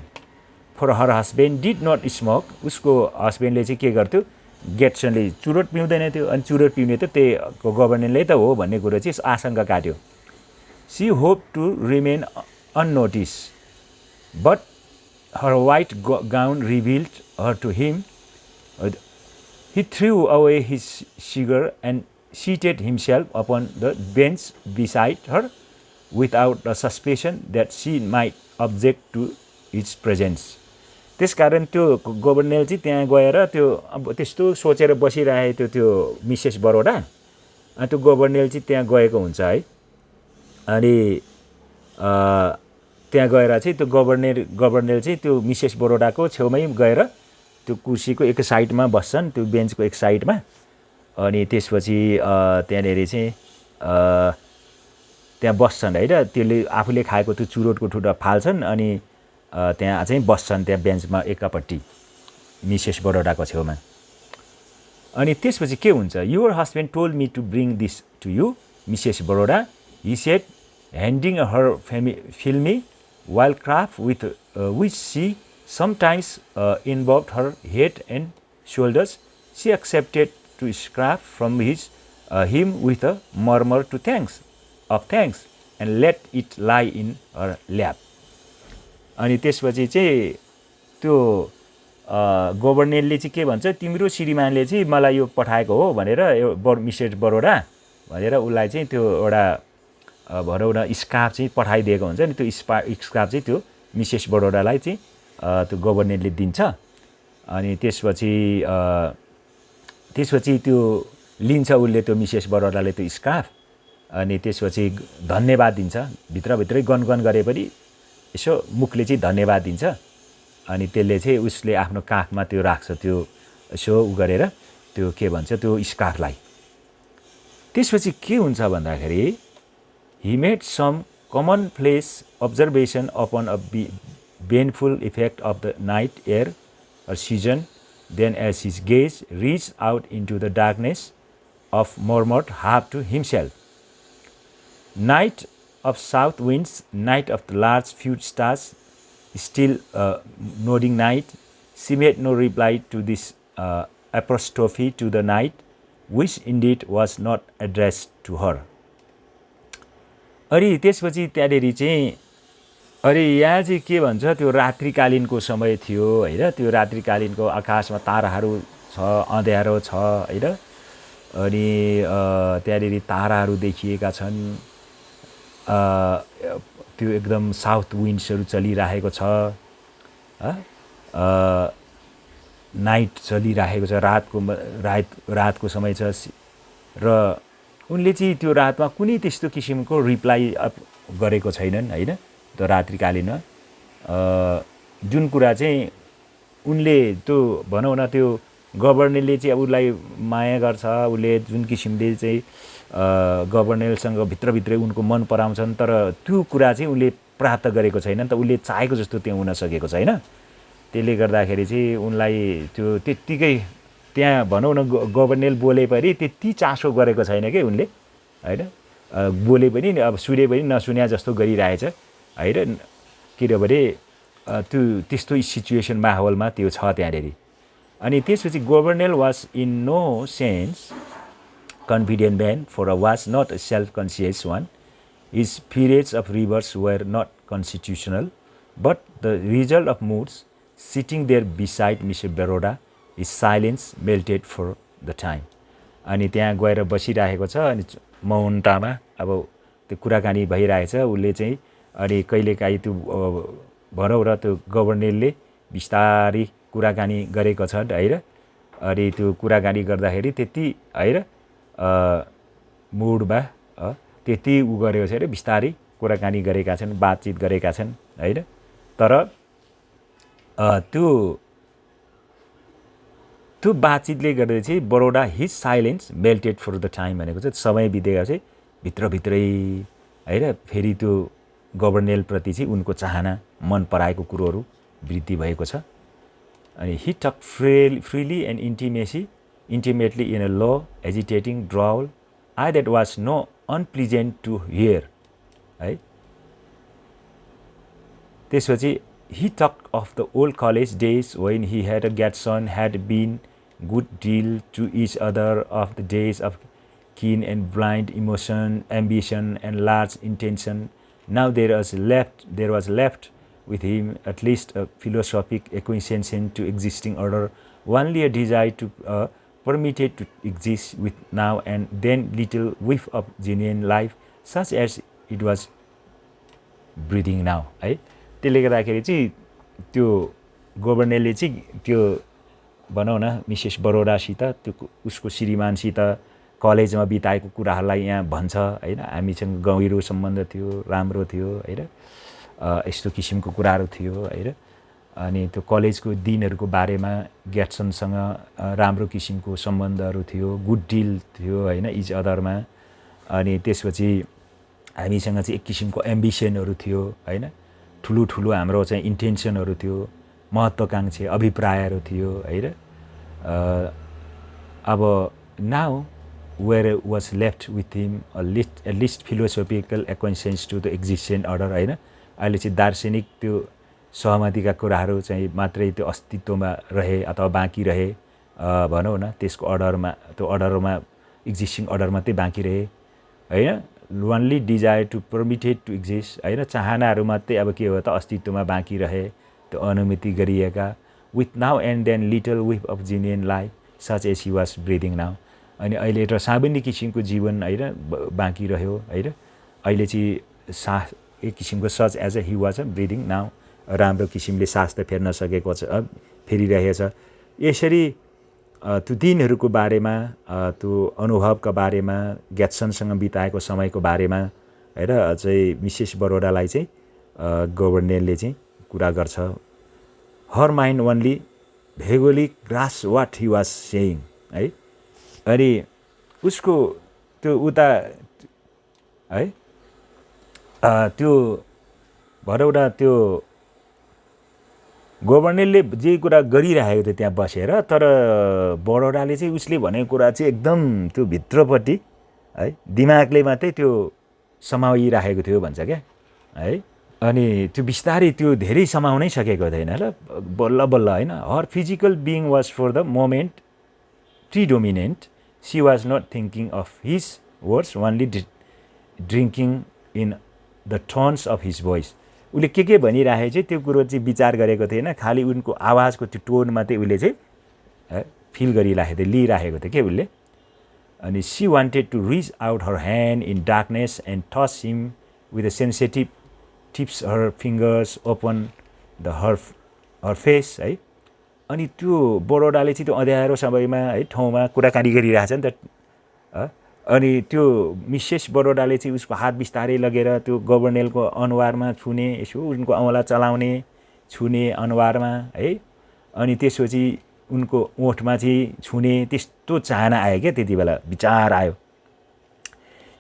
S1: For her husband did not smoke, उसको हस्बेन्डले चाहिँ के गर्थ्यो, ग्याटसनले चुरोट पिउँदैन थियो, अनि चुरोट पिउने त त्यही गभर्नेलै त हो भन्ने कुरो चाहिँ आशंका काट्यो। She hope to remain unnoticed but her white gown revealed her to him. He threw away his cigar and seated himself upon the bench beside her without a suspicion that she might object to his presence. त्यसकारण त्यो गभर्नेल चाहिँ त्यहाँ गएर त्यो अब त्यस्तो सोचेर बसिरहेको त्यो मिसेस बरोडा, अनि त्यो गभर्नेल चाहिँ त्यहाँ गएको हुन्छ है। अनि त्यहाँ गएर चाहिँ त्यो गभर्नेल चाहिँ त्यो मिसेस बरोडाको छेउमै गएर त्यो कुर्सीको एक साइडमा बस्छन्, त्यो बेन्चको एक साइडमा। अनि त्यसपछि त्यहाँनिर चाहिँ त्यहाँ बस्छन् होइन, त्यसले आफूले खाएको त्यो चुरोटको ठुटा फाल्छन्, अनि त्यहाँ चाहिँ बस्छन् त्यहाँ बेन्चमा एकापट्टि मिसेस बरोडाको छेउमा। अनि त्यसपछि के हुन्छ, your husband told me to bring this to you Mrs Baroda, he said handing her filmy wild craft with which she sometimes involve her head and shoulders. She accepted to scrap from him with a murmur of thanks and let it lie in her lap. अनि त्यसपछि चाहिँ त्यो गभर्नेलले चाहिँ के भन्छ तिम्रो श्रीमानले चाहिँ मलाई यो पठाएको हो भनेर मिसेस बरोडा भनेर उसलाई चाहिँ त्यो एउटा भनौँ न स्कार्फ चाहिँ पठाइदिएको हुन्छ नि त्यो स्कार्फ चाहिँ त्यो मिसेस बरोडालाई चाहिँ त्यो गभर्नेलले दिन्छ अनि त्यसपछि त्यो लिन्छ उसले त्यो मिसेस बरोडाले त्यो स्कार्फ अनि त्यसपछि धन्यवाद दिन्छ भित्रभित्रै गनगन गरे पनि यसो मुखले चाहिँ धन्यवाद दिन्छ अनि त्यसले चाहिँ उसले आफ्नो काखमा त्यो राख्छ त्यो यसो गरेर त्यो के भन्छ त्यो स्कार्फलाई त्यसपछि के हुन्छ भन्दाखेरि he made some commonplace observation upon a baneful effect of the night air or season. Then as his gaze reached out into the darkness of murmured half to himself, night of south winds, night of the large few stars, still nodding night. She made no reply to this apostrophe to the night, which indeed was not addressed to her. अनि त्यसपछि त्यहाँनेरि चाहिँ अरे यहाँ चाहिँ के भन्छ त्यो रात्रिकालीनको समय थियो हैन त्यो रात्रिकालीनको आकाशमा ताराहरू छ अँध्यारो छ हैन अनि त्यहाँनेरि ताराहरू देखिएका छन् त्यो एकदम साउथ विन्ड्सहरू चलिरहेको छ नाइट चलिरहेको छ रातको समय छ र उनले चाहिँ त्यो रातमा कुनै त्यस्तो किसिमको रिप्लाई गरेको छैनन् हैन त्यो रात्रिकालीनमा जुन कुरा चाहिँ उनले त्यो भनौँ न त्यो गभर्नरले चाहिँ उसलाई माया गर्छ उसले जुन किसिमले चाहिँ गभर्नरसँग भित्रभित्रै उनको मन पराउँछन् तर त्यो कुरा चाहिँ उनले प्राप्त गरेको छैन नि त उसले चाहेको जस्तो त्यो हुन सकेको छैन त्यसले गर्दाखेरि चाहिँ उनलाई त्यो त्यतिकै त्यहाँ भनौँ न गभर्नर बोले पनि त्यति चासो गरेको छैन के उनले हैन बोले पनि अब सुने पनि नसुन्या जस्तो गरिरहेछ हैन किनभने त्यो त्यस्तो सिचुएसन माहौलमा त्यो छ त्यहाँनेरि अनि त्यसपछि governor was in no sense confident man for a was not a self conscious one his periods of reverse were not constitutional but the result of moods sitting there beside mister Baroda is silence melted for the time अनि त्यहाँ गएर बसिरहेको छ अनि मौनतामा अब त्यो कुराकानी भइरहेछ उसले चाहिँ अनि कहिलेकाहीँ त्यो भनौँ र त्यो गभर्नरले बिस्तारै कुराकानी गरेको छ हैन अनि त्यो कुराकानी गर्दाखेरि त्यति हैन मुडमा त्यति उ गरेको छैन बिस्तारै कुराकानी गरेका छन् बातचित गरेका छन् हैन तर त्यो बातचितले गर्दा चाहिँ Baroda his silence melted for the time भनेको चाहिँ समय बितेको चाहिँ भित्रभित्रै हैन फेरि त्यो गभर्नरप्रति चाहिँ उनको चाहना मन पराएको कुरोहरू वृद्धि भएको छ अनि he talked freely and intimately in a low, agitating drawl, that was no unpleasant to hear. है त्यसपछि he talked of the old college days when he had a godson, had been good deal to each other, of the days of keen and blind emotion, ambition, and large intention. Now there was left with him at least a philosophic acquiescence to existing order, only a desire to permit it to exist with now and then little whiff of genuine life, such as it was breathing now. है त्यसले गर्दाखेरि चाहिँ त्यो गभर्नरले चाहिँ त्यो भनौँ न Mrs बरोडासित त्यो उसको श्रीमानसित कलेजमा बिताएको कुराहरूलाई यहाँ भन्छ हैन हामीसँग गहिरो सम्बन्ध थियो राम्रो थियो हैन यस्तो किसिमको कुराहरू थियो हैन अनि त्यो कलेजको दिनहरूको बारेमा ग्याट्सनसँग राम्रो किसिमको सम्बन्धहरू थियो गुड डिल थियो हैन इच अदरमा अनि त्यसपछि हामीसँग चाहिँ एक किसिमको एम्बिसनहरू थियो हैन ठुलो हाम्रो चाहिँ इन्टेन्सनहरू थियो महत्त्वाकांक्षी अभिप्रायहरू थियो हैन अब now where was left with him at least philosophical acquiescence to the existing order हैन अहिले चाहिँ दार्शनिक त्यो सहमतिका कुराहरू चाहिँ मात्रै त्यो अस्तित्वमा रहे अथवा बाँकी रहे भनौँ न त्यसको अर्डरमा एक्जिस्टिङ अर्डर मात्रै बाँकी रहे हैन only desire to permitted to exist हैन चाहनाहरू मात्रै अब के हो त अस्तित्वमा बाँकी रहे त्यो अनुमति गरिएका with now and then little whiff of genuine life such as he was breathing now. अनि अहिले एउटा सामान्य किसिमको जीवन होइन बाँकी रह्यो होइन अहिले चाहिँ सास एक किसिमको such as a he was breathing now राम्रो किसिमले सास त फेर्न सकेको छ फेरिरहेछ यसरी त्यो दिनहरूको बारेमा त्यो अनुभवका बारेमा ग्याट्सनसँग बिताएको समयको बारेमा होइन चाहिँ मिसेस बरोडालाई चाहिँ गभर्नेलले चाहिँ कुरा गर्छ her mind only vaguely grasp what he was saying है अनि उसको त्यो उता है त्यो भरौडा त्यो गभर्नेलले जे कुरा गरिरहेको थियो त्यहाँ बसेर तर बडोडाले चाहिँ उसले भनेको कुरा चाहिँ एकदम त्यो भित्रपट्टि है दिमागले मात्रै त्यो समाइराखेको थियो भन्छ क्या है अनि त्यो बिस्तारै त्यो धेरै समाउनै सकेको थिएन ल बल्ल बल्ल होइन her physical being was for the moment predominant she was not thinking of his words only drinking in the tones of his voice उसले के भनिराखेको चाहिँ त्यो कुरो चाहिँ विचार गरेको थिएन खालि उनको आवाजको त्यो टोन मात्रै उसले चाहिँ फिल गरिराखेको थियो लिइराखेको थियो के उसले अनि she wanted to reach out her hand in darkness and touch him with a sensitive tips her fingers open the her face है अनि त्यो बडोडाले चाहिँ त्यो अँध्यारो समयमा है ठाउँमा कुराकानी गरिरहेछ नि त अनि त्यो मिसेस बरोडाले चाहिँ उसको हात बिस्तारै लगेर त्यो गभर्नेलको अनुहारमा छुने यसो उनको औँला चलाउने छुने अनुहारमा है अनि त्यसपछि उनको ओठमा चाहिँ छुने त्यस्तो चाहना आयो क्या त्यति बेला विचार आयो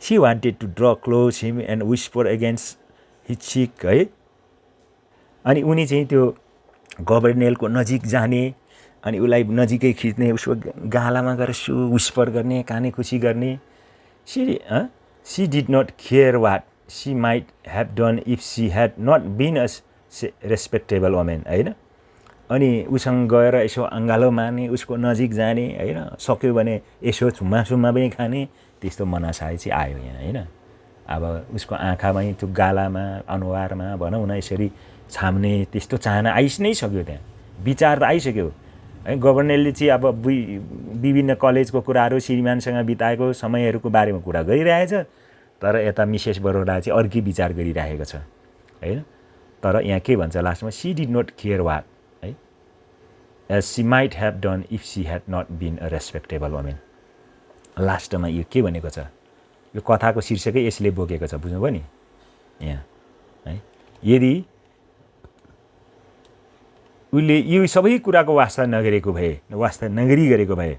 S1: she wanted to draw close him and whisper against his cheek है अनि उनी चाहिँ त्यो गभर्नेलको नजिक जाने अनि उसलाई नजिकै खिच्ने उसको गालामा गएर सु विस्पर गर्ने काने खुसी गर्ने She did not care what she might have done if she had not been a respectable woman होइन अनि उसँग गएर यसो अँगालो मार्ने उसको नजिक जाने होइन सक्यो भने यसो छुम्मा पनि खाने त्यस्तो मनसाय चाहिँ आयो यहाँ होइन अब उसको आँखामै त्यो गालामा अनुहारमा भनौँ न यसरी छाम्ने त्यस्तो चाहना नै सक्यो त्यहाँ विचार त आइसक्यो है गभर्नेलले चाहिँ अब विभिन्न कलेजको कुराहरू श्रीमानसँग बिताएको समयहरूको बारेमा कुरा गरिरहेछ तर यता मिसेस बरोडा चाहिँ अर्कै विचार गरिरहेको छ होइन तर यहाँ के भन्छ लास्टमा she did not care what है as she might have done if she had not been a respectable woman लास्टमा यो के भनेको छ यो कथाको शीर्षकै यसले बोकेको छ बुझ्नुभयो नि यहाँ है यदि उसले यो सबै कुराको वास्ता नगरी गरेको भए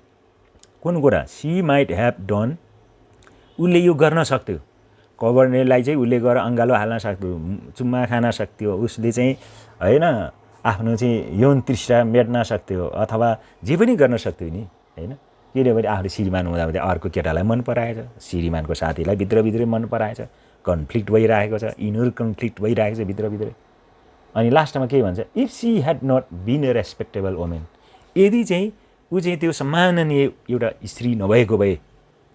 S1: कुन कुरा सी माइट ह्याभ डन उसले यो गर्न सक्थ्यो गभर्नेललाई चाहिँ उसले गएर अँगालो हाल्न सक्थ्यो चुम्मा खान सक्थ्यो उसले चाहिँ होइन आफ्नो चाहिँ यौन तृष्णा मेट्न सक्थ्यो अथवा जे पनि गर्न सक्थ्यो नि होइन किनभने आफ्नो श्रीमान हुँदा अर्को केटालाई मन पराएछ श्रीमानको साथीलाई भित्रभित्रै मन पराएछ कन्फ्लिक्ट भइरहेको छ इनर कन्फ्लिक्ट भइरहेको छ भित्रभित्रै अनि लास्टमा के भन्छ if she had not been a respectable women यदि चाहिँ ऊ चाहिँ त्यो सम्माननीय एउटा स्त्री नभएको भए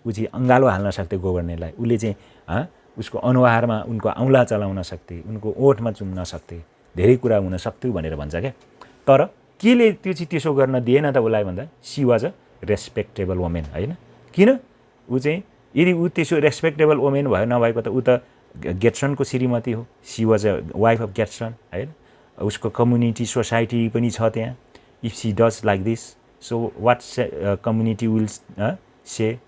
S1: ऊ चाहिँ अँगालो हाल्न सक्थ्यो गभर्नेललाई उसले चाहिँ उसको अनुहारमा उनको औँला चलाउन सक्थे उनको ओठमा चुम्न सक्थे धेरै कुरा हुन सक्थ्यो भनेर भन्छ क्या तर केले त्यो चाहिँ त्यसो गर्न दिएन त उसलाई भन्दा C was a respectable women होइन किन ऊ चाहिँ यदि ऊ त्यसो रेस्पेक्टेबल वुमेन नभएको त ऊ त गेट्सनको श्रीमती हो she was a wife of Gaston होइन उसको कम्युनिटी सोसाइटी पनि छ त्यहाँ if she does like this so what community will say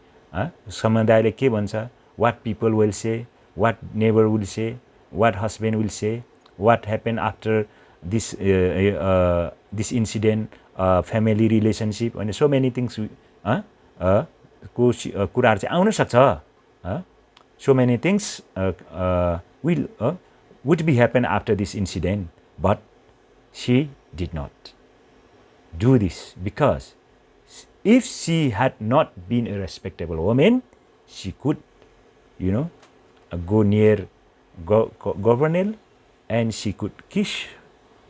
S1: समुदायले के भन्छ what people will say what neighbour will say what husband will say what happen after this incident family relationship अनि so many things को कुराहरू चाहिँ आउन सक्छ so many things would be happen after this incident, but she did not do this because if she had not been a respectable woman, she could, go near Governor and she could kiss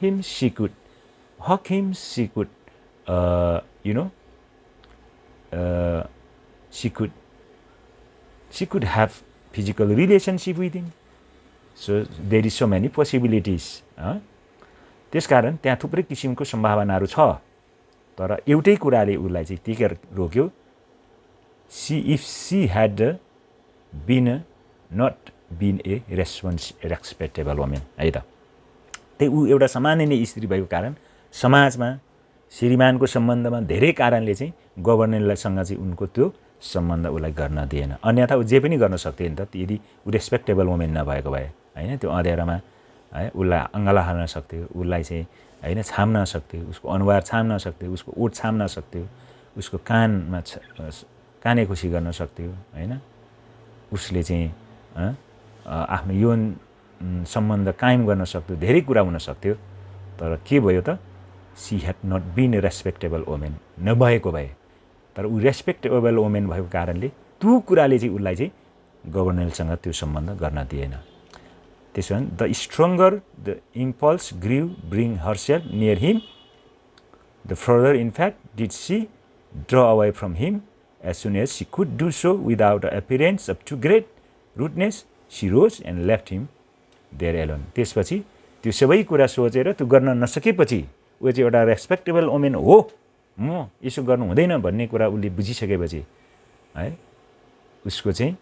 S1: him, she could hug him, she could, she could have physical relationship with him. So there is so many possibilities. त्यसकारण त्यहाँ थुप्रै किसिमको सम्भावनाहरू छ, तर एउटै कुराले उसलाई चाहिँ टिकेर रोक्यो, if she had not been a respectable woman, है त। त्यही ऊ एउटा सामान्य स्त्री भएको कारण समाजमा श्रीमानको सम्बन्धमा धेरै कारणले चाहिँ गभर्नेलसँग चाहिँ उनको त्यो सम्बन्ध उसलाई गर्न दिएन। अन्यथा ऊ जे पनि गर्न सक्थ्यो नि त, यदि ऊ रेस्पेक्टेबल वुमेन नभएको भए, होइन। त्यो अँध्यारोमा है उसलाई अङ्गाला हाल्न सक्थ्यो, उसलाई चाहिँ होइन छाम्न सक्थ्यो, उसको अनुहार छाम्न सक्थ्यो, उसको ओठ छाम्न सक्थ्यो, उसको कानमा काने खुसी गर्न सक्थ्यो, होइन। उसले चाहिँ आफ्नो यौन सम्बन्ध कायम गर्न सक्थ्यो, धेरै कुरा हुन सक्थ्यो। तर के भयो त, she had not been a respectable women, नभएको भए। तर ऊ रेस्पेक्टेबल वुमेन भएको कारणले त्यो कुराले चाहिँ उसलाई चाहिँ गभर्नेलसँग त्यो सम्बन्ध गर्न दिएन। त्यसो भने the stronger the impulse grew bring herself near him, the further in fact did she draw away from him as soon as she could do so without appearance of too great rudeness she rose and left him there alone. त्यसपछि त्यो सबै कुरा सोचेर त्यो गर्न नसकेपछि ऊ चाहिँ एउटा रेस्पेक्टेबल वुमेन हो, म यसो गर्नु हुँदैन भन्ने कुरा उसले बुझिसकेपछि है उसको चाहिँ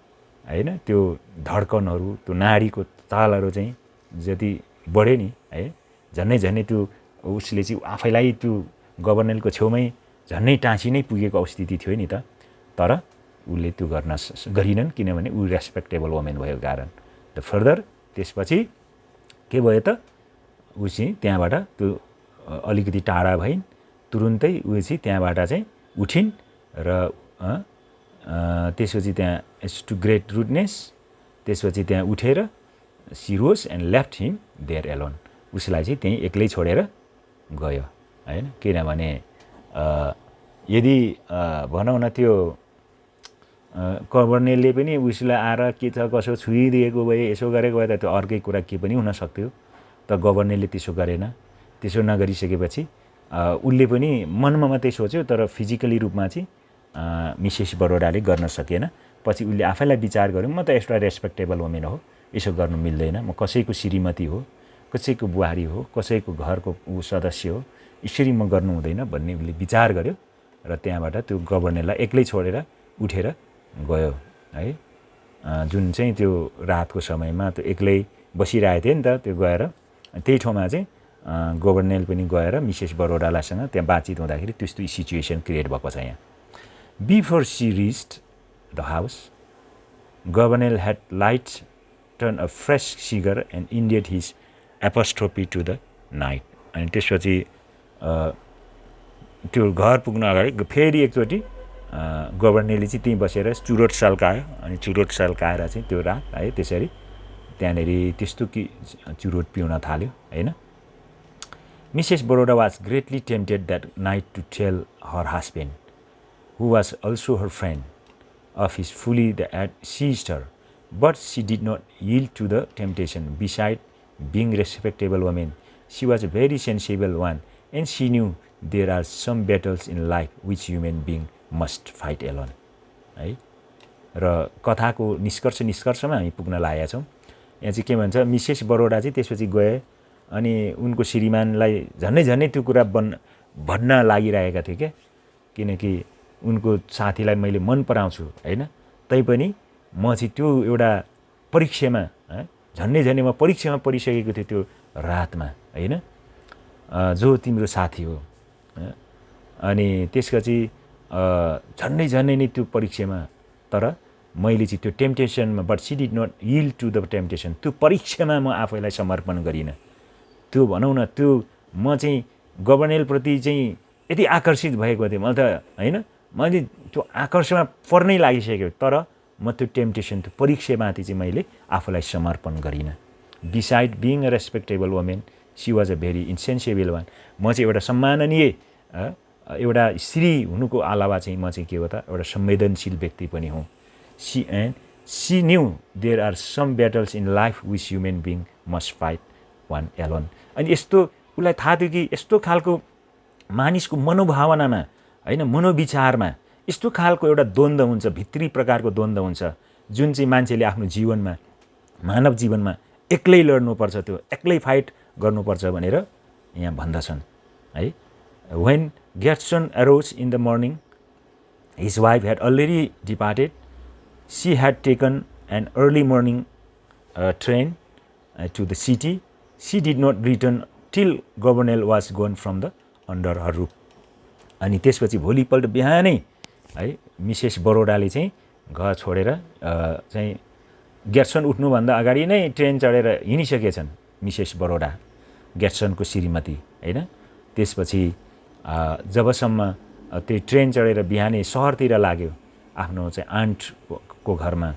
S1: होइन त्यो धड्कनहरू, त्यो नाडीको तालहरू चाहिँ जति बढ्यो नि, है झन्नै त्यो उसले चाहिँ आफैलाई त्यो गभर्नेलको छेउमै झन्नै टाँसी नै पुगेको स्थिति थियो नि त। तर उसले त्यो गरिनन्, किनभने ऊ रेस्पेक्टेबल वुमेन भएको कारण। द फर्दर त्यसपछि के भयो त, ऊ चाहिँ त्यहाँबाट त्यो अलिकति टाढा भइन्, तुरुन्तै ऊ चाहिँ त्यहाँबाट चाहिँ उठिन् र त्यसपछि त्यहाँ टु ग्रेट रुडनेस, त्यसपछि त्यहाँ उठेर she rose and left him there alone, उसलाई चाहिँ त्यहीँ एक्लै छोडेर गयो, होइन। किनभने यदि भनौँ न त्यो गभर्नेलले पनि उसलाई आएर के छ कसो छुइदिएको भए, यसो गरेको भए त त्यो अर्कै कुरा के पनि हुनसक्थ्यो। त गभर्नेलले त्यसो गरेन। त्यसो नगरिसकेपछि उसले पनि मनमा मात्रै सोच्यो, तर फिजिकली रूपमा चाहिँ मिसेस बरोडाले गर्न सकेन। पछि उसले आफैलाई विचार गर्यो, म त एउटा रेस्पेक्टेबल वुमेन हो, यसो गर्नु मिल्दैन, म कसैको श्रीमती हो, कसैको बुहारी हो, कसैको घरको सदस्य हो, यसरी म गर्नु हुँदैन भन्ने उसले विचार गर्यो र त्यहाँबाट त्यो गभर्नेललाई एक्लै छोडेर उठेर गयो, है। जुन चाहिँ त्यो रातको समयमा त्यो एक्लै बसिरहेको थियो नि त, त्यो गएर त्यही ठाउँमा चाहिँ गभर्नेल पनि गएर मिसेस बरोडालासँग त्यहाँ बातचित हुँदाखेरि त्यस्तो सिचुएसन क्रिएट भएको छ यहाँ। Before she reached the house, Gouvernail had light turn a fresh cigar and ended his apostrophe to the night. अनि त्यसपछि त्यो घर पुग्न अगाडि फेरि एकचोटि गभर्नेलले चाहिँ त्यहीँ बसेर चुरोट सल्कायो। अनि चुरोट सल्काएर चाहिँ त्यो रात है त्यसरी त्यहाँनिर त्यस्तो कि चुरोट पिउन थाल्यो, होइन। Mrs Baroda was greatly tempted that night to tell her husband, who was also her friend, of his folly the at seized her, but she did not yield to the temptation. Besides being respectable woman, she was a very sensible one, and she knew there are some battles in life which human being must fight alone, है। र कथाको निष्कर्षमा हामी पुग्न लागेका छौँ। यहाँ चाहिँ के भन्छ, मिसेस बरोडा चाहिँ त्यसपछि गए अनि उनको श्रीमानलाई झन्नै त्यो कुरा भन्न लागिरहेका थियो क्या, किनकि उनको साथीलाई मैले मन पराउँछु, होइन। तैपनि म चाहिँ त्यो एउटा परीक्षामा झन्नै म परीक्षामा परिसकेको थिएँ त्यो रातमा, होइन, जो तिम्रो साथी हो। अनि त्यसपछि झन्नै नै त्यो परीक्षामा, तर मैले चाहिँ त्यो टेम्पटेसनमा, but she did not yield to the temptation, त्यो परीक्षामा म आफैलाई समर्पण गरिनँ। त्यो भनौँ न, त्यो म चाहिँ गभर्नेलप्रति चाहिँ यति आकर्षित भएको थिएँ मैले त, होइन। मैले त्यो आकर्षणमा पर्नै लागिसक्यो, तर म त्यो टेम्पटेसन, त्यो परीक्षामाथि चाहिँ मैले आफूलाई समर्पण गरिनँ। Besides being a respectable woman, she was a very insensible one. म चाहिँ एउटा सम्माननीय एउटा स्त्री हुनुको अलावा चाहिँ म चाहिँ के हो त, एउटा संवेदनशील व्यक्ति पनि हुँ। She knew there are some battles in life which human being must fight one alone. अनि यस्तो उसलाई थाहा थियो कि यस्तो खालको मानिसको मनोभावनामा, होइन, मनोविचारमा यस्तो खालको एउटा द्वन्द्व हुन्छ, भित्री प्रकारको द्वन्द्व हुन्छ, जुन चाहिँ मान्छेले आफ्नो जीवनमा, मानव जीवनमा एक्लै लड्नुपर्छ, त्यो एक्लै फाइट गर्नुपर्छ भनेर यहाँ भन्दछन् है। When Gerson arose in the morning, his wife had already departed. She had taken an early morning train to the city. She did not return till Governor was gone from the under her roof. अनि त्यसपछि भोलिपल्ट बिहानै है Mrs बरोडाले चाहिँ घर छोडेर चाहिँ गेट्सन उठ्नुभन्दा अगाडि नै ट्रेन चढेर हिँडिसकेछन् मिसेस बरोडा, गेट्सनको श्रीमती हैन। त्यसपछि जबसम्म त्यो ट्रेन चढेर बिहानै सहरतिर लाग्यो आफ्नो चाहिँ आन्टको घरमा,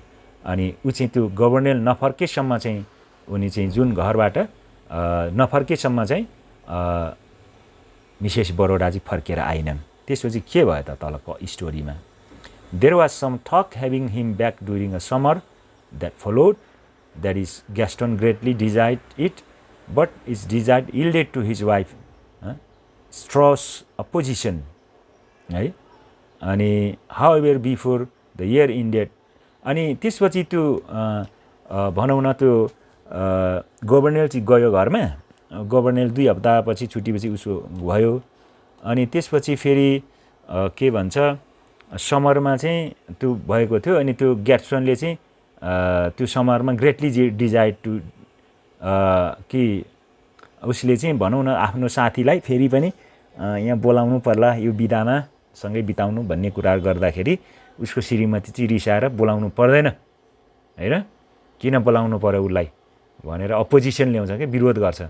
S1: अनि ऊ चाहिँ त्यो गभर्नर नफर्केसम्म चाहिँ उनी चाहिँ जुन घरबाट नफर्केसम्म चाहिँ मिसेस बरोडा चाहिँ फर्केर आइनन्। त्यसपछि के भयो त तलको स्टोरीमा, there was some talk having him back during a summer that followed, that is Gaston greatly desired it, but its desire yielded to his wife Strauss opposition है। अनि however before the year ended, अनि त्यसपछि त्यो भनौँ न त्यो governor चाहिँ गयो घरमा, गभर्नर 2 हप्तापछि छुट्टीपछि उसो भयो। अनि त्यसपछि फेरि के भन्छ समरमा चाहिँ त्यो भएको थियो, अनि त्यो ग्याट्सनले चाहिँ त्यो समरमा ग्रेटली डिजायर्ड टु कि उसले चाहिँ भनौँ न आफ्नो साथीलाई फेरि पनि यहाँ बोलाउनु पर्ला यो बिदामा सँगै बिताउनु भन्ने कुरा गर्दाखेरि उसको श्रीमती चाहिँ रिसाएर बोलाउनु पर्दैन हैन, किन बोलाउनु पर्यो उसलाई भनेर अपोजिसन ल्याउँछ के, विरोध गर्छ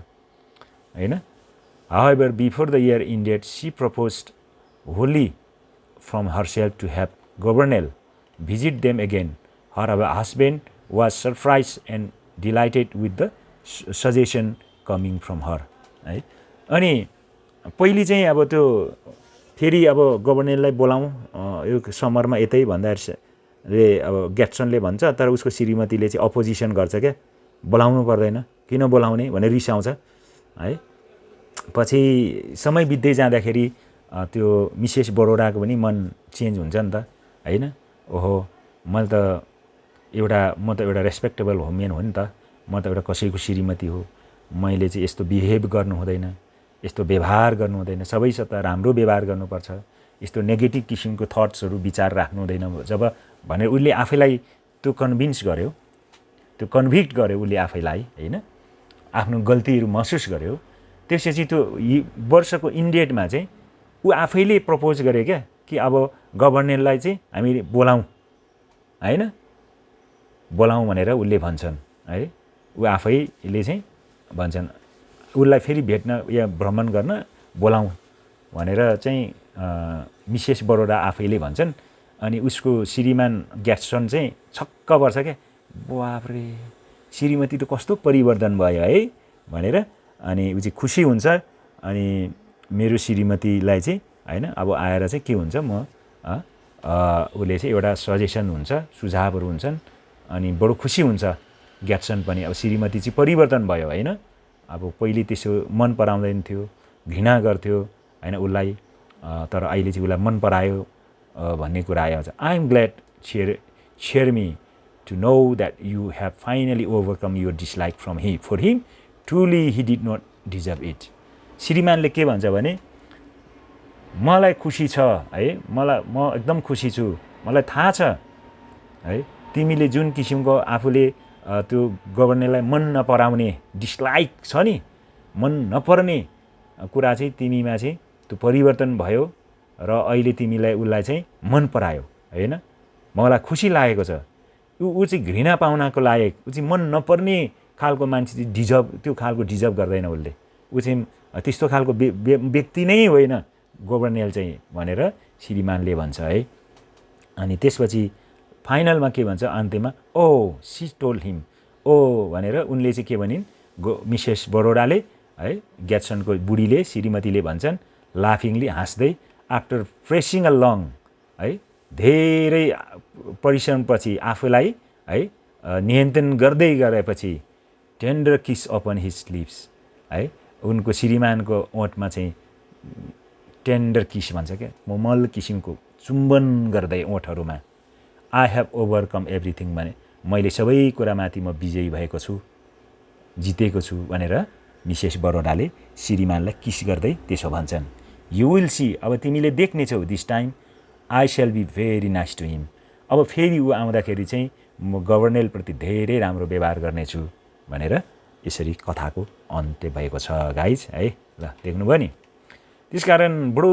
S1: हैन। However, before the year ended, she proposed wholly from herself to have Governor visit them again. Her husband was surprised and delighted with the suggestion coming from her है। अनि पहिले चाहिँ अब त्यो फेरि अब गभर्नरलाई बोलाउँ यो समरमा यतै भन्दाखेरि अब ग्याट्सनले भन्छ, तर उसको श्रीमतीले चाहिँ अपोजिसन गर्छ क्या, बोलाउनु पर्दैन, किन बोलाउने भनेर रिसाउँछ है। पछि समय बित्दै जाँदाखेरि त्यो मिसेस बरोडाको पनि मन चेन्ज हुन्छ नि त हैन। ओहो म त एउटा रेस्पेक्टेबल वुमेन हो नि त, म त एउटा कसैको श्रीमती हो, मैले चाहिँ यस्तो बिहेभ गर्नु हुँदैन, यस्तो व्यवहार गर्नु हुँदैन, सबैसित राम्रो व्यवहार गर्नुपर्छ, यस्तो नेगेटिभ किसिमको थट्सहरू विचार राख्नु हुँदैन जब भनेर उसले आफैलाई त्यो कन्भिन्स गर्यो, त्यो कन्भिक्ट गर्यो उसले आफैलाई हैन, आफ्नो गल्तीहरू महसुस गर्यो। त्यसपछि त्यो वर्षको इन्डेटमा चाहिँ ऊ आफैले प्रपोज गरे क्या कि अब गभर्नरलाई चाहिँ हामी बोलाउँ हैन, बोलाउँ भनेर उसले भन्छन् है। ऊ आफैले चाहिँ भन्छन् उसलाई फेरि भेट्न या भ्रमण गर्न बोलाउँ भनेर चाहिँ मिसेस बरोडा आफैले भन्छन्। अनि उसको श्रीमान ग्याट्सन चाहिँ छक्क पर्छ क्या, बाफरे श्रीमती त कस्तो परिवर्तन भयो है भनेर। अनि ऊ चाहिँ खुसी हुन्छ, अनि मेरो श्रीमतीलाई चाहिँ हैन अब आएर चाहिँ के हुन्छ म उसले चाहिँ एउटा सजेसन हुन्छ, सुझावहरू हुन्छन्, अनि बडो खुसी हुन्छ ग्याट्सन पनि। अब श्रीमती चाहिँ परिवर्तन भयो हैन, अब पहिले त्यसो मन पराउँदैन थियो, घृणा गर्थ्यो हैन उसलाई, तर अहिले चाहिँ उसलाई मन परायो भन्ने कुरा आउँछ। I am glad cheer me to know that you have finally overcome your dislike for him. Truly he did not deserve it. श्रीमानले के भन्छ भने मलाई खुसी छ है, म एकदम खुसी छु, मलाई थाहा छ है तिमीले जुन किसिमको आफूले त्यो गभर्नरलाई मन नपराउने डिसलाइक छ नि, मन नपर्ने कुरा चाहिँ तिमीमा चाहिँ त्यो परिवर्तन भयो र अहिले तिमीलाई उसलाई चाहिँ मन परायो हैन, मलाई खुसी लागेको छ। ऊ चाहिँ घृणा पाउनको लायक, ऊ चाहिँ मन नपर्ने खालको मान्छे चाहिँ त्यो खालको डिजर्भ गर्दैन उसले, ऊ चाहिँ त्यस्तो खालको व्यक्ति नै होइन गभर्नर चाहिँ भनेर श्रीमानले भन्छ है। अनि त्यसपछि फाइनलमा के भन्छ अन्त्यमा, ओ सी टोल्ड हिम, ओ भनेर उनले चाहिँ के भनिन्, मिसेस बरोडाले है ग्याट्सनको बुढीले श्रीमतीले भन्छन् लाफिङली हाँस्दै, आफ्टर प्रेसिङ अ लङ है धेरै परिश्रमपछि आफूलाई है नियन्त्रण गर्दै गरेपछि टेन्डर किस अपन हिज लिप्स है, उनको श्रीमानको ओठमा चाहिँ टेन्डर किस भन्छ क्या, कोमल किसिमको चुम्बन गर्दै ओठहरूमा, आई हेभ ओभरकम एभ्रिथिङ भने मैले सबै कुरामाथि म विजयी भएको छु, जितेको छु भनेर मिसेस बरोडाले श्रीमानलाई किस गर्दै त्यसो भन्छन्। यु विल सी, अब तिमीले देख्नेछौ, this time I shall be very nice to him. अब फेरि ऊ आउँदाखेरि चाहिँ म गभर्नेलप्रति धेरै राम्रो व्यवहार गर्नेछु भनेर यसरी कथाको अन्त्य भएको छ गाइज है। ल देख्नुभयो नि। त्यसकारण बडो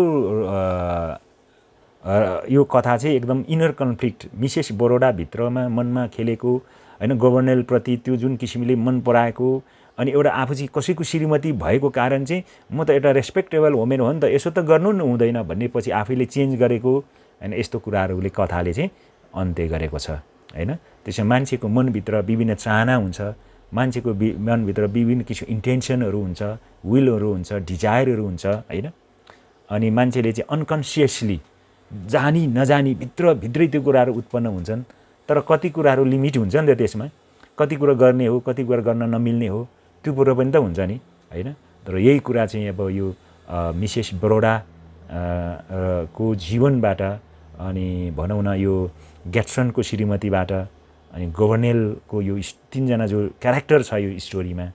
S1: यो कथा चाहिँ एकदम इनर कन्फ्लिक्ट मिसेस बरोडाभित्रमा मनमा खेलेको होइन, गभर्नेलप्रति त्यो जुन किसिमले मन पराएको, अनि एउटा आफू चाहिँ कसैको श्रीमती भएको कारण चाहिँ म त एउटा रेस्पेक्टेबल वुमेन हो नि त, यसो त गर्नु नि हुँदैन भन्ने पछि आफैले चेन्ज गरेको होइन, यस्तो कुराहरूले कथाले चाहिँ अन्त्य गरेको छ होइन। त्यसमा मान्छेको मनभित्र विभिन्न चाहना हुन्छ, मान्छेको मनभित्र विभिन्न किसिमको इन्टेन्सनहरू हुन्छ, विलहरू हुन्छ, डिजायरहरू हुन्छ होइन। अनि मान्छेले चाहिँ अनकन्सियसली जानी नजानी भित्रै त्यो कुराहरू उत्पन्न हुन्छन्। तर कति कुराहरू लिमिट हुन्छ नि त त्यसमा, कति कुरा गर्ने हो, कति कुरा गर्न नमिल्ने हो, त्यो कुरो पनि त हुन्छ नि होइन। तर यही कुरा चाहिँ अब यो मिसेस बरोडा को जीवनबाट अनि भनौँ न यो ग्याट्सनको श्रीमतीबाट अनि गभर्नेलको यो तीनजना जो क्यारेक्टर छ यो स्टोरीमा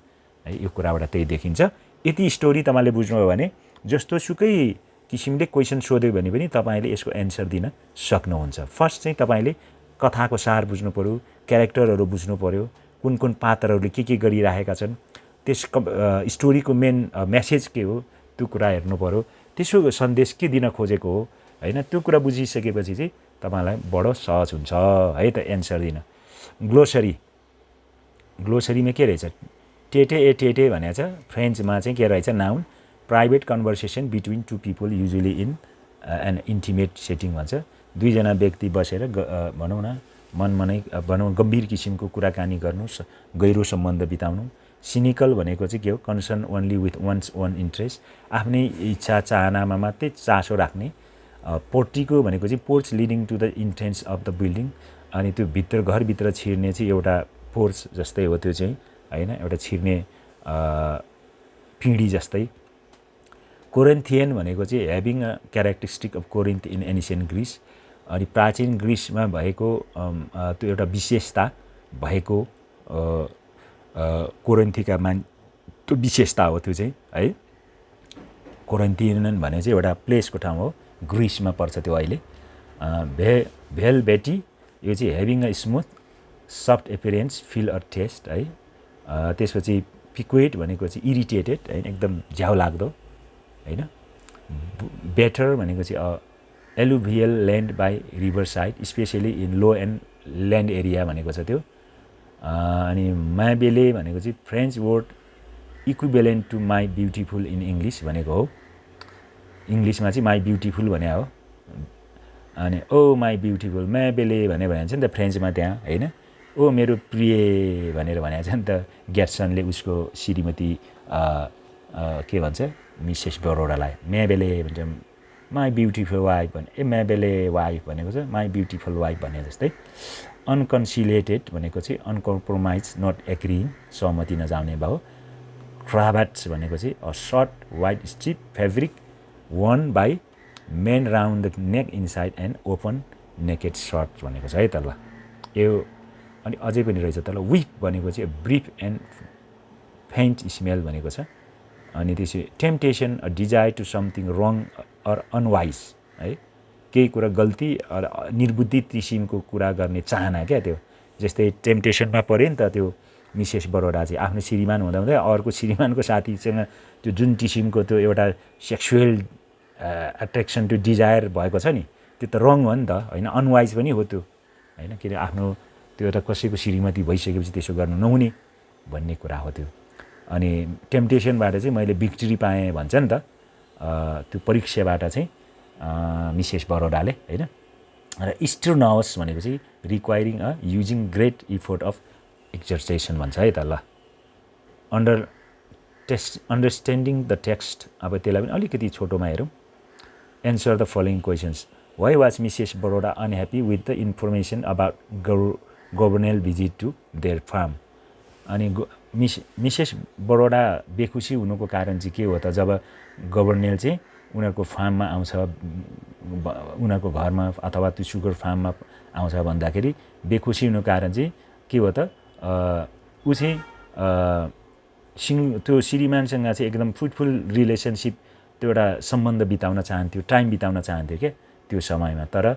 S1: है, यो कुराबाट त्यही देखिन्छ। यति स्टोरी तपाईँले बुझ्नुभयो भने जस्तो सुकै किसिमले क्वेसन सोध्यो भने पनि तपाईँले यसको एन्सर दिन सक्नुहुन्छ। फर्स्ट चाहिँ तपाईँले कथाको सार बुझ्नु पऱ्यो, क्यारेक्टरहरू बुझ्नु पऱ्यो, कुन कुन पात्रहरूले के गरिरहेका छन्, त्यस स्टोरीको मेन मेसेज के हो त्यो कुरा हेर्नु पऱ्यो, त्यसो सन्देश के दिन खोजेको हो होइन। त्यो कुरा बुझिसकेपछि चाहिँ तपाईँलाई बडो सहज हुन्छ है त एन्सर दिन। ग्लोसरीमा के रहेछ, टेटे ए टेटे भनेको छ फ्रेन्चमा चाहिँ के रहेछ, noun private conversation between two people usually in an intimate setting भन्छ। दुईजना व्यक्ति बसेर भनौँ न मनमा नै भनौँ गम्भीर किसिमको कुराकानी गर्नु, गहिरो सम्बन्ध बिताउनु। सिनिकल भनेको चाहिँ के हो, concern only with one's own interest, आफ्नै इच्छा चाहनामा मात्रै चासो राख्ने। पोर्टिको भनेको चाहिँ porch leading to the entrance of the building, अनि त्यो भित्र घरभित्र छिर्ने चाहिँ एउटा पोर्च जस्तै हो त्यो चाहिँ होइन, एउटा छिर्ने पिँढी जस्तै। कोरिन्थियन भनेको चाहिँ having a characteristic of Corinth in ancient Greece, अनि प्राचीन ग्रिसमा भएको त्यो एउटा विशेषता भएको कोरिन्थीका त्यो विशेषता हो त्यो चाहिँ है। कोरिन्थियन भने चाहिँ एउटा प्लेसको ठाउँ हो, ग्रिसमा पर्छ त्यो अहिले। भेलभेटी यो चाहिँ having a smooth soft appearance feel a taste है। त्यसपछि पिक्वेट भनेको चाहिँ इरिटेटेड होइन, एकदम झ्याउ लाग्दो होइन। बेटर भनेको चाहिँ alluvial land by river side specially in low and land area भनेको छ त्यो। अनि माबेले भनेको चाहिँ French word equivalent to my beautiful in English भनेको हो। इङ्ग्लिसमा चाहिँ माई ब्युटिफुल भने हो। अनि ओ माई ब्युटिफुल माबेले भनेको छ नि त फ्रेन्चमा त्यहाँ होइन। ओ मेरो प्रिय भनेर भनेको छ नि त ग्याट्सनले उसको श्रीमती के भन्छ मिसेस बरोडालाई, म्याबेले भन्छ माई ब्युटिफुल वाइफ भने, ए म्याबेले वाइफ भनेको छ माई ब्युटिफुल वाइफ भने जस्तै। अनकन्सिलेटेड भनेको चाहिँ अनकम्प्रोमाइज नट एग्रिङ, सहमति नजाउने भयो। क्राभाट्स भनेको चाहिँ a short white strip fabric worn by men round the neck inside and open necked shirt भनेको छ है त। ल यो अनि अझै पनि रहेछ त। ल विप भनेको चाहिँ ब्रिफ एन्ड फेन्ट स्मेल भनेको छ। अनि त्यसै temptation a desire to something wrong or unwise है, केही कुरा गल्ती निर्बुद्धि किसिमको कुरा गर्ने चाहना क्या त्यो। जस्तै टेम्पटेसनमा पऱ्यो नि त त्यो मिसेस बरोडा चाहिँ आफ्नो श्रीमान हुँदा हुँदै अर्को श्रीमानको साथीसँग त्यो जुन किसिमको त्यो एउटा सेक्सुअल एट्र्याक्सन त्यो डिजायर भएको छ नि, त्यो त रङ हो नि त होइन, अनवाइज पनि हो त्यो होइन। किन आफ्नो त्यो एउटा कसैको श्रीमती भइसकेपछि त्यसो गर्नु नहुने भन्ने कुरा हो त्यो। अनि टेम्पटेसनबाट चाहिँ मैले भिक्ट्री पाएँ भन्छ नि त त्यो परीक्षाबाट चाहिँ मिसेस बरोडाले होइन। र स्टर्नस भनेको चाहिँ requiring a using great effort of exertion भन्छ है त। ल अन्डरस्ट्यान्डिङ द टेक्स्ट, अब त्यसलाई पनि अलिकति छोटोमा हेरौँ। Answer the following questions. Why was Mrs Baroda unhappy with the information about Gouvernail visit to their farm. अनि मिसेस बरोडा बेखुसी हुनुको कारण चाहिँ के हो त, जब गभर्नेल चाहिँ उनीहरूको फार्ममा आउँछ, उनीहरूको घरमा अथवा त्यो सुगर फार्ममा आउँछ भन्दाखेरि बेखुसी हुनुको कारण चाहिँ के हो त, ऊ चाहिँ त्यो श्रीमानसँग चाहिँ एकदम फ्रुटफुल रिलेसनसिप त्यो एउटा सम्बन्ध बिताउन चाहन्थ्यो, टाइम बिताउन चाहन्थ्यो क्या त्यो समयमा। तर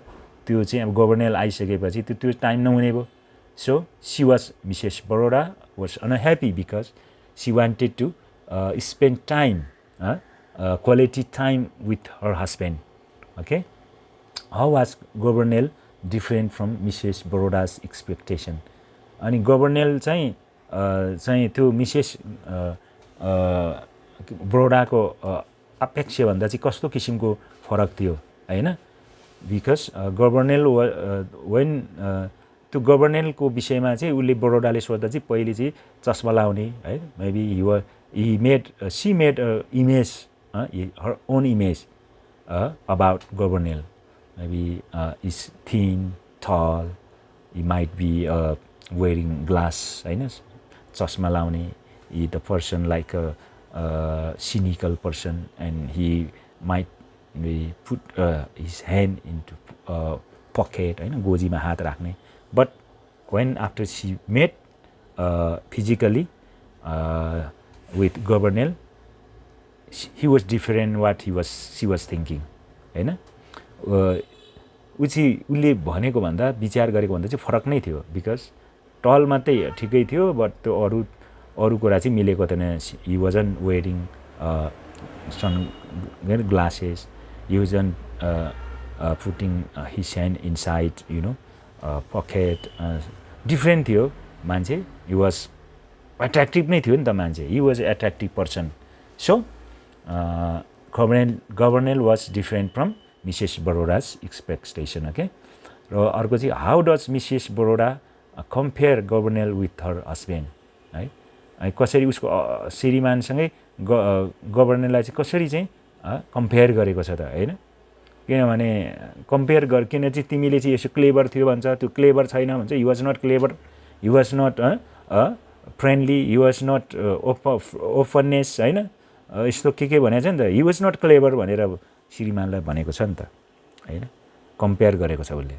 S1: त्यो चाहिँ अब गभर्नर आइसकेपछि त्यो टाइम नहुने भयो। So she was Mrs Baroda was unhappy because she wanted to spend time quality time with her husband. Okay, how was Gouvernail different from Mrs Baroda's expectation. अनि गभर्नर चाहिँ त्यो मिसेस बरोडाको अपेक्षाभन्दा चाहिँ कस्तो किसिमको फरक थियो होइन। बिकज गभर्नर वेन त्यो गभर्नरको विषयमा चाहिँ उसले बरोडाले सोद्धा चाहिँ पहिले चाहिँ चस्मा लाउने है, maybe C made image her own image about governor, maybe is thin टल, he might be wearing glass, होइन, चस्मा लाउने, the person like a cynical person and he might put his hand into pocket, होइन, गोजीमा हात राख्ने। But when after she met physically with governor, he was different what she was thinking, होइन। उसले भनेको भन्दा विचार गरेको भन्दा चाहिँ फरक नै थियो। बिकज टल मात्रै ठिकै थियो, बट त्यो अरू कुरा चाहिँ मिलेको थिएन। He wasn't wearing sunglasses, he wasn't putting his hand inside you know pocket, different थियो मान्छे। हि वाज एट्र्याक्टिभ नै थियो नि त मान्छे, he was attractive person. So Gouvernail was different from Mrs Baroda's expectation. Okay, र अर्को चाहिँ how does Mrs Baroda compare Gouvernail with her husband है। कसरी उसको श्रीमानसँगै गभर्नरलाई चाहिँ कसरी चाहिँ कम्पेयर गरेको छ त होइन। किनभने कम्पेयर किन चाहिँ तिमीले चाहिँ यसो क्लेभर थियो भन्छ, त्यो क्लेभर छैन भन्छ। He was not clever, he was not friendly, he was not openness होइन, यस्तो के भनेको छ नि त। हि वाज नट क्लेभर भनेर श्रीमानलाई भनेको छ नि त होइन, कम्पेयर गरेको छ उसले।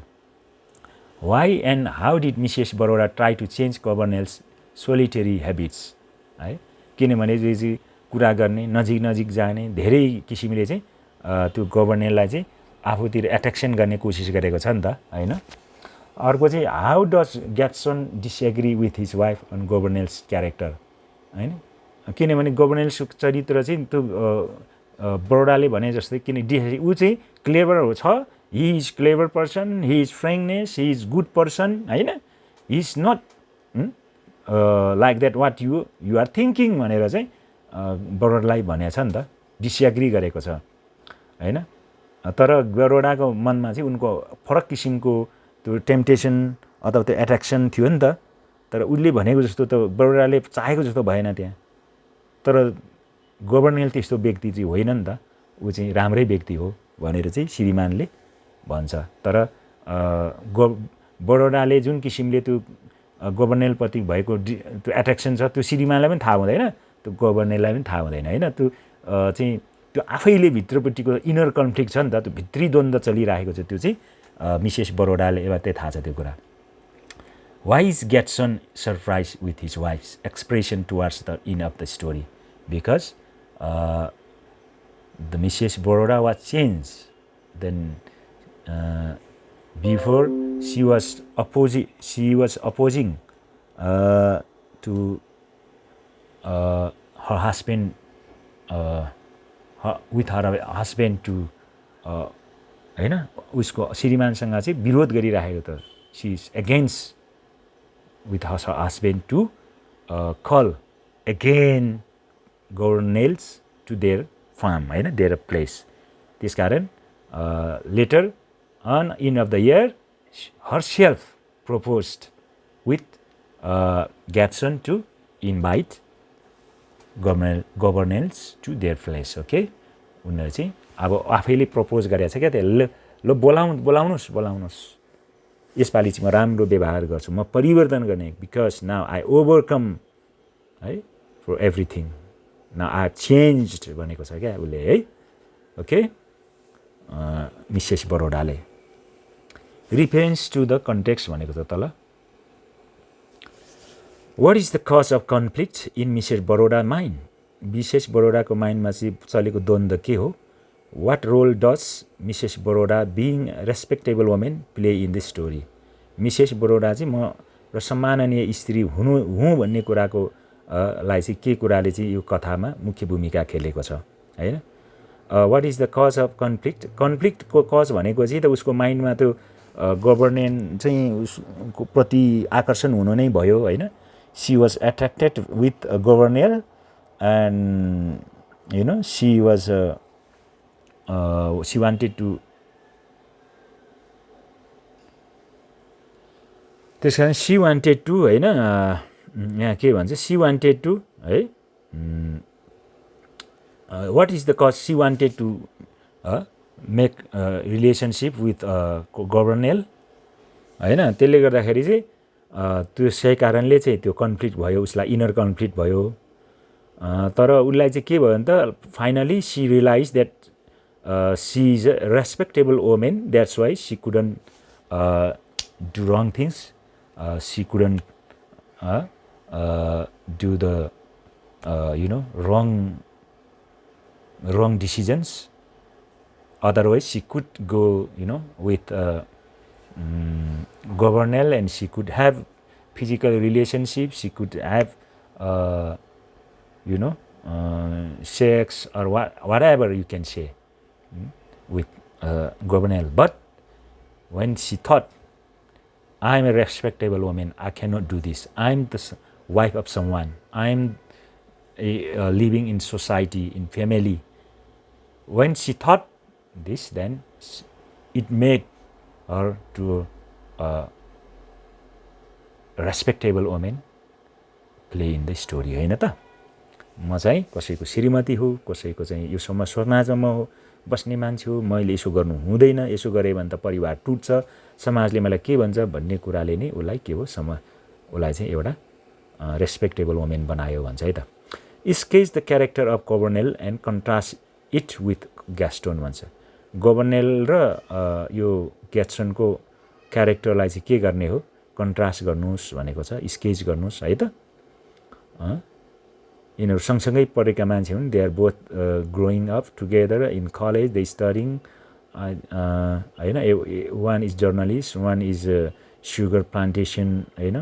S1: Why and how did Mrs Boroda try to change governess solitary habits है। किनभने जो चाहिँ कुरा गर्ने, नजिक जाने, धेरै किसिमले चाहिँ त्यो गभर्नरलाई चाहिँ आफूतिर एट्र्याक्सन गर्ने कोसिस गरेको छ नि त होइन। अर्को चाहिँ how does Gaston disagree with his wife on governess character होइन। किनभने गभर्नर्सको चरित्र चाहिँ त्यो बरोडाले भने जस्तै, किन ऊ चाहिँ क्लेभर छ, he is clever person, he is frankness, he is good person होइन, he is not like that what you are thinking भनेर चाहिँ बरोडालाई भनेको छ नि त, डिसएग्री गरेको छ होइन। तर बरोडाको मनमा चाहिँ उनको फरक किसिमको त्यो टेम्पटेसन अथवा त्यो एट्र्याक्सन थियो नि त। तर उसले भनेको जस्तो त बरोडाले चाहेको जस्तो भएन त्यहाँ। तर गभर्नर त्यस्तो व्यक्ति चाहिँ होइन नि त, ऊ चाहिँ राम्रै व्यक्ति हो भनेर चाहिँ श्रीमानले भन्छ। तर बरोडाले जुन किसिमले त्यो गभर्नरप्रति भएको त्यो एट्र्याक्सन छ, त्यो श्रीमानलाई पनि थाहा हुँदैन, त्यो गभर्नरलाई पनि थाहा हुँदैन होइन। त्यो चाहिँ त्यो आफैले भित्रपट्टिको इनर कन्फ्लिक्ट छ नि त, त्यो भित्री द्वन्द्व चलिरहेको छ, त्यो चाहिँ मिसेस बरोडाले मात्रै थाहा छ त्यो कुरा। Why is Gaston surprise with his wife's expression towards the end of the story. Because the Mrs. Boroda was changed. Then before she was opposing to her husband with her husband to होइन, उसको श्रीमानसँग चाहिँ विरोध गरिरहेको त। She is against with her husband to call again governess to their farm होइन, their place. त्यस कारण later on end of the year herself proposed with Gaston to invite governess to their place. Okay, उनीहरू चाहिँ अब आफैले propose गरेको छ क्या, त्यो ल बोलाउनुहोस्, यसपालि चाहिँ म राम्रो व्यवहार गर्छु, म परिवर्तन गर्ने, बिकज नाउ आई ओभरकम है for everything, now I have changed भनेको छ क्या उसले है। ओके, मिसेस बरोडाले रिफरेन्स टु द कन्टेक्स्ट भनेको छ तल। What is the cause of conflict in Mrs Boroda mind? Mrs बरोडाको माइन्डमा चाहिँ चलेको द्वन्द्व के हो? What role does Mrs Boroda being respectable women play in this story? Mrs Boroda चाहिँ म र सम्माननीय स्त्री हुँ भन्ने कुराको लाई चाहिँ के कुराले चाहिँ यो कथामा मुख्य भूमिका खेलेको छ हैन? What is the cause of conflict? कन्फ्लिक्टको कज भनेको चाहिँ त उसको माइन्डमा त्यो गभर्नेन्ट चाहिँ उसको प्रति आकर्षण हुनु नै भयो हैन? She was attracted with governess and you know she wanted to त्यस कारण सी वान्टेड टु होइन यहाँ के भन्छ सी वान्टेड टु है what is the cause she wanted to make relationship with governess होइन त्यसले गर्दाखेरि चाहिँ त्यो सही कारणले चाहिँ त्यो कन्फ्लिक्ट भयो उसलाई इनर कन्फ्लिक्ट भयो तर उसलाई चाहिँ के भयो भने त finally she realise that she is a respectable women that's why she couldn't do wrong things she couldn't do the wrong decisions. Otherwise she could go with governor and she could have physical relationship, she could have sex or whatever you can say with governor. But when she thought, I'm a respectable woman, I cannot do this, I'm the wife of someone, I'm living in society, in family. When she thought this, then it made her to a respectable woman play in the story. हैन त? म चाहिँ कसैको श्रीमती हो, कसैको चाहिँ यो समाजमा म बस्ने मान्छे हो, मैले यसो गर्नु हुँदैन, यसो गरे भने त परिवार टुट्छ, समाजले मलाई के भन्छ भन्ने कुराले नै उसलाई के हो उसलाई चाहिँ एउटा रेस्पेक्टेबल वुमेन बनायो भन्छ है त। Sketch the character of governess and contrast it with Gaston भन्छ। गभर्नेल र यो ग्यास्टोनको क्यारेक्टरलाई चाहिँ के गर्ने हो, कन्ट्रास्ट गर्नुहोस् भनेको छ, स्केच गर्नुहोस् है त। यिनीहरू सँगसँगै पढेका मान्छे हुन्, they are both growing up together in college, they studying होइन, one is journalist, one is sugar plantation होइन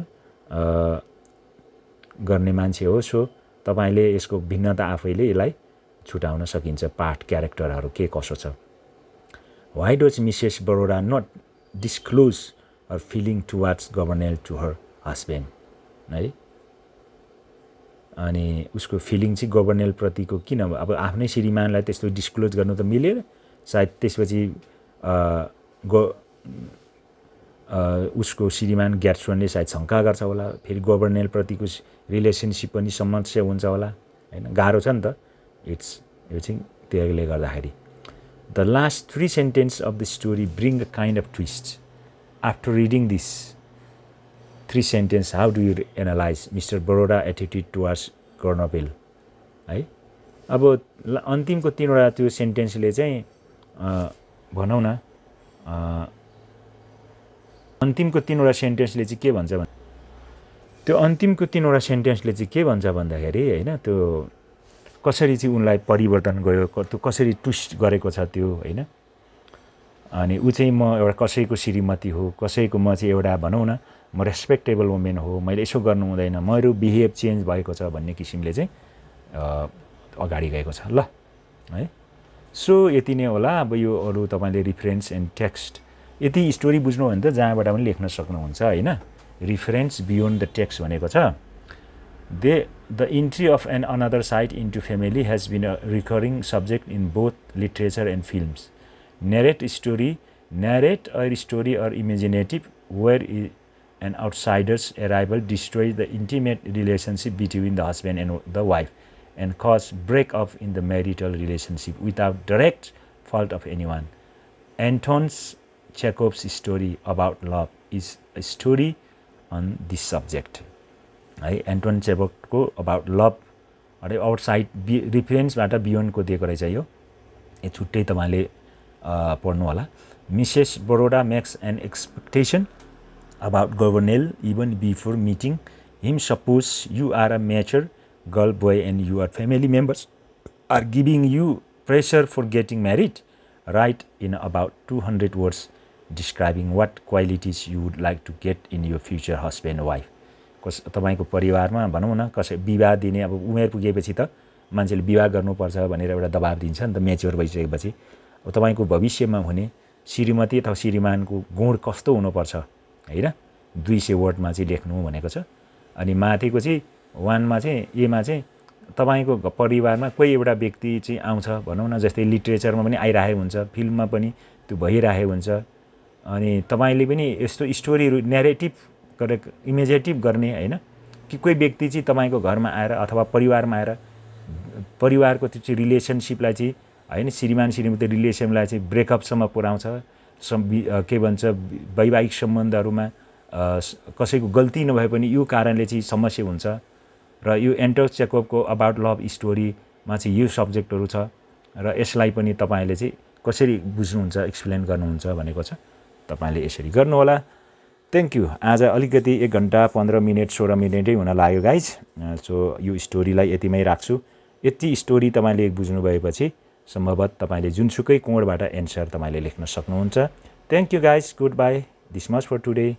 S1: गर्ने मान्छे हो। सो तपाईँले यसको भिन्नता आफैले यसलाई छुटाउन सकिन्छ, पाठ क्यारेक्टरहरू के कसो छ। Why does Mrs Boroda not disclose her feeling towards governess to her husband है? अनि उसको फिलिङ चाहिँ गभर्नेल प्रतिको किन अब आफ्नै श्रीमानलाई त्यस्तो डिस्क्लोज गर्नु त मिलेन, सायद त्यसपछि उसको श्रीमान ग्याट्सोनले सायद शङ्का गर्छ होला, फेरि गभर्नेल प्रतिको रिलेसनसिप पनि समस्या हुन्छ होला हैन, गाह्रो छ नि त। यो चाहिँ त्यसले गर्दाखेरि the last 3 sentence of the story bring a kind of twist. After reading this 3 sentence, how do you analyse Mr Boroda attitude towards कर्नोपेल है? अब अन्तिमको 3वटा त्यो सेन्टेन्सले चाहिँ भनौँ न अन्तिमको 3वटा सेन्टेन्सले चाहिँ के भन्छ भने, त्यो अन्तिमको 3वटा सेन्टेन्सले चाहिँ के भन्छ भन्दाखेरि होइन, त्यो कसरी चाहिँ उनलाई परिवर्तन गयो, त्यो कसरी ट्विस्ट गरेको छ त्यो होइन। अनि ऊ चाहिँ म एउटा कसैको श्रीमती हो, कसैको म चाहिँ एउटा भनौँ न म रेस्पेक्टेबल वुमेन हो, मैले यसो गर्नु हुँदैन, मेरो बिहेभ चेन्ज भएको छ भन्ने किसिमले चाहिँ अगाडि गएको छ ल है। सो यति नै होला। अब यो अरू तपाईँले रिफरेन्स एन्ड टेक्स्ट, यति स्टोरी बुझ्नु भने त जहाँबाट पनि लेख्न सक्नुहुन्छ होइन। रिफरेन्स बियोन्ड द टेक्स्ट भनेको छ, the entry of an another side into family has been a recurring subject in both literature and films. Narrate a story or imaginative where an outsider's arrival destroys the intimate relationship between the husband and the wife and cause break up in the marital relationship without direct fault of anyone. Anton Chekhov's story about love is a story on this subject. Anton चेबकको about love अरे outside रिफरेन्सबाट बियोन्डको दिएको रहेछ यो छुट्टै तपाईँले पढ्नु होला। Mrs Boroda makes an expectation about governess even before meeting him. Suppose you are a mature girl, boy, and your family members are giving you pressure for getting married. Write in about 200 words describing what qualities you would like to get in your future husband or wife. तपाईँको परिवारमा भनौँ न कसै विवाह दिने अब उमेर पुगेपछि त मान्छेले विवाह गर्नुपर्छ भनेर एउटा दबाब दिन्छ नि त म्याच्योर भइसकेपछि। अब तपाईँको भविष्यमा हुने श्रीमती अथवा श्रीमानको गुण कस्तो हुनुपर्छ हैन 200 वर्डमा चाहिँ लेख्नु भनेको छ। अनि माथिको चाहिँ 1 मा चाहिँ एमा चाहिँ तपाईको परिवारमा कोही एउटा व्यक्ति चाहिँ आउँछ भनौँ न, जस्तै लिटरेचरमा पनि आइरहेको हुन्छ, फिल्ममा पनि त्यो भइरहेको हुन्छ। अनि तपाईले पनि यस्तो स्टोरीहरु न्यारेटिभ गरेर इमेजिनेटिभ गर्ने हैन कि कोही व्यक्ति चाहिँ तपाईको घरमा आएर अथवा परिवारमा आएर परिवारको त्यो चाहिँ रिलेसनशिपलाई चाहिँ हैन श्रीमान श्रीमती रिलेसनलाई चाहिँ ब्रेकअपसम्म पुर्याउँछ। के भन्छ वैवाहिक सम्बन्धहरुमा कसैको गल्ती नभए पनि यो कारणले चाहिँ समस्या हुन्छ। र यो एन्टर चेकोभको अबाउट लभ स्टोरीमा चाहिँ यो सब्जेक्टहरु छ र यसलाई पनि तपाईले चाहिँ कसरी बुझ्नुहुन्छ एक्सप्लेन गर्नुहुन्छ भनेको छ। तपाईले यसरी गर्नु होला। Thank you. आज अलिकति 1 घण्टा 15 मिनेट 16 मिनेटै हुन लाग्यो गाइज। सो यो स्टोरीलाई यतिमै राख्छु। यति स्टोरी तपाईले बुझ्नु भएपछि सम्भवतः तपाईले जुनसुकै कोणबाट एन्सर तपाईले लेख्न सक्नुहुन्छ। Thank you guys. Goodbye. This much for today.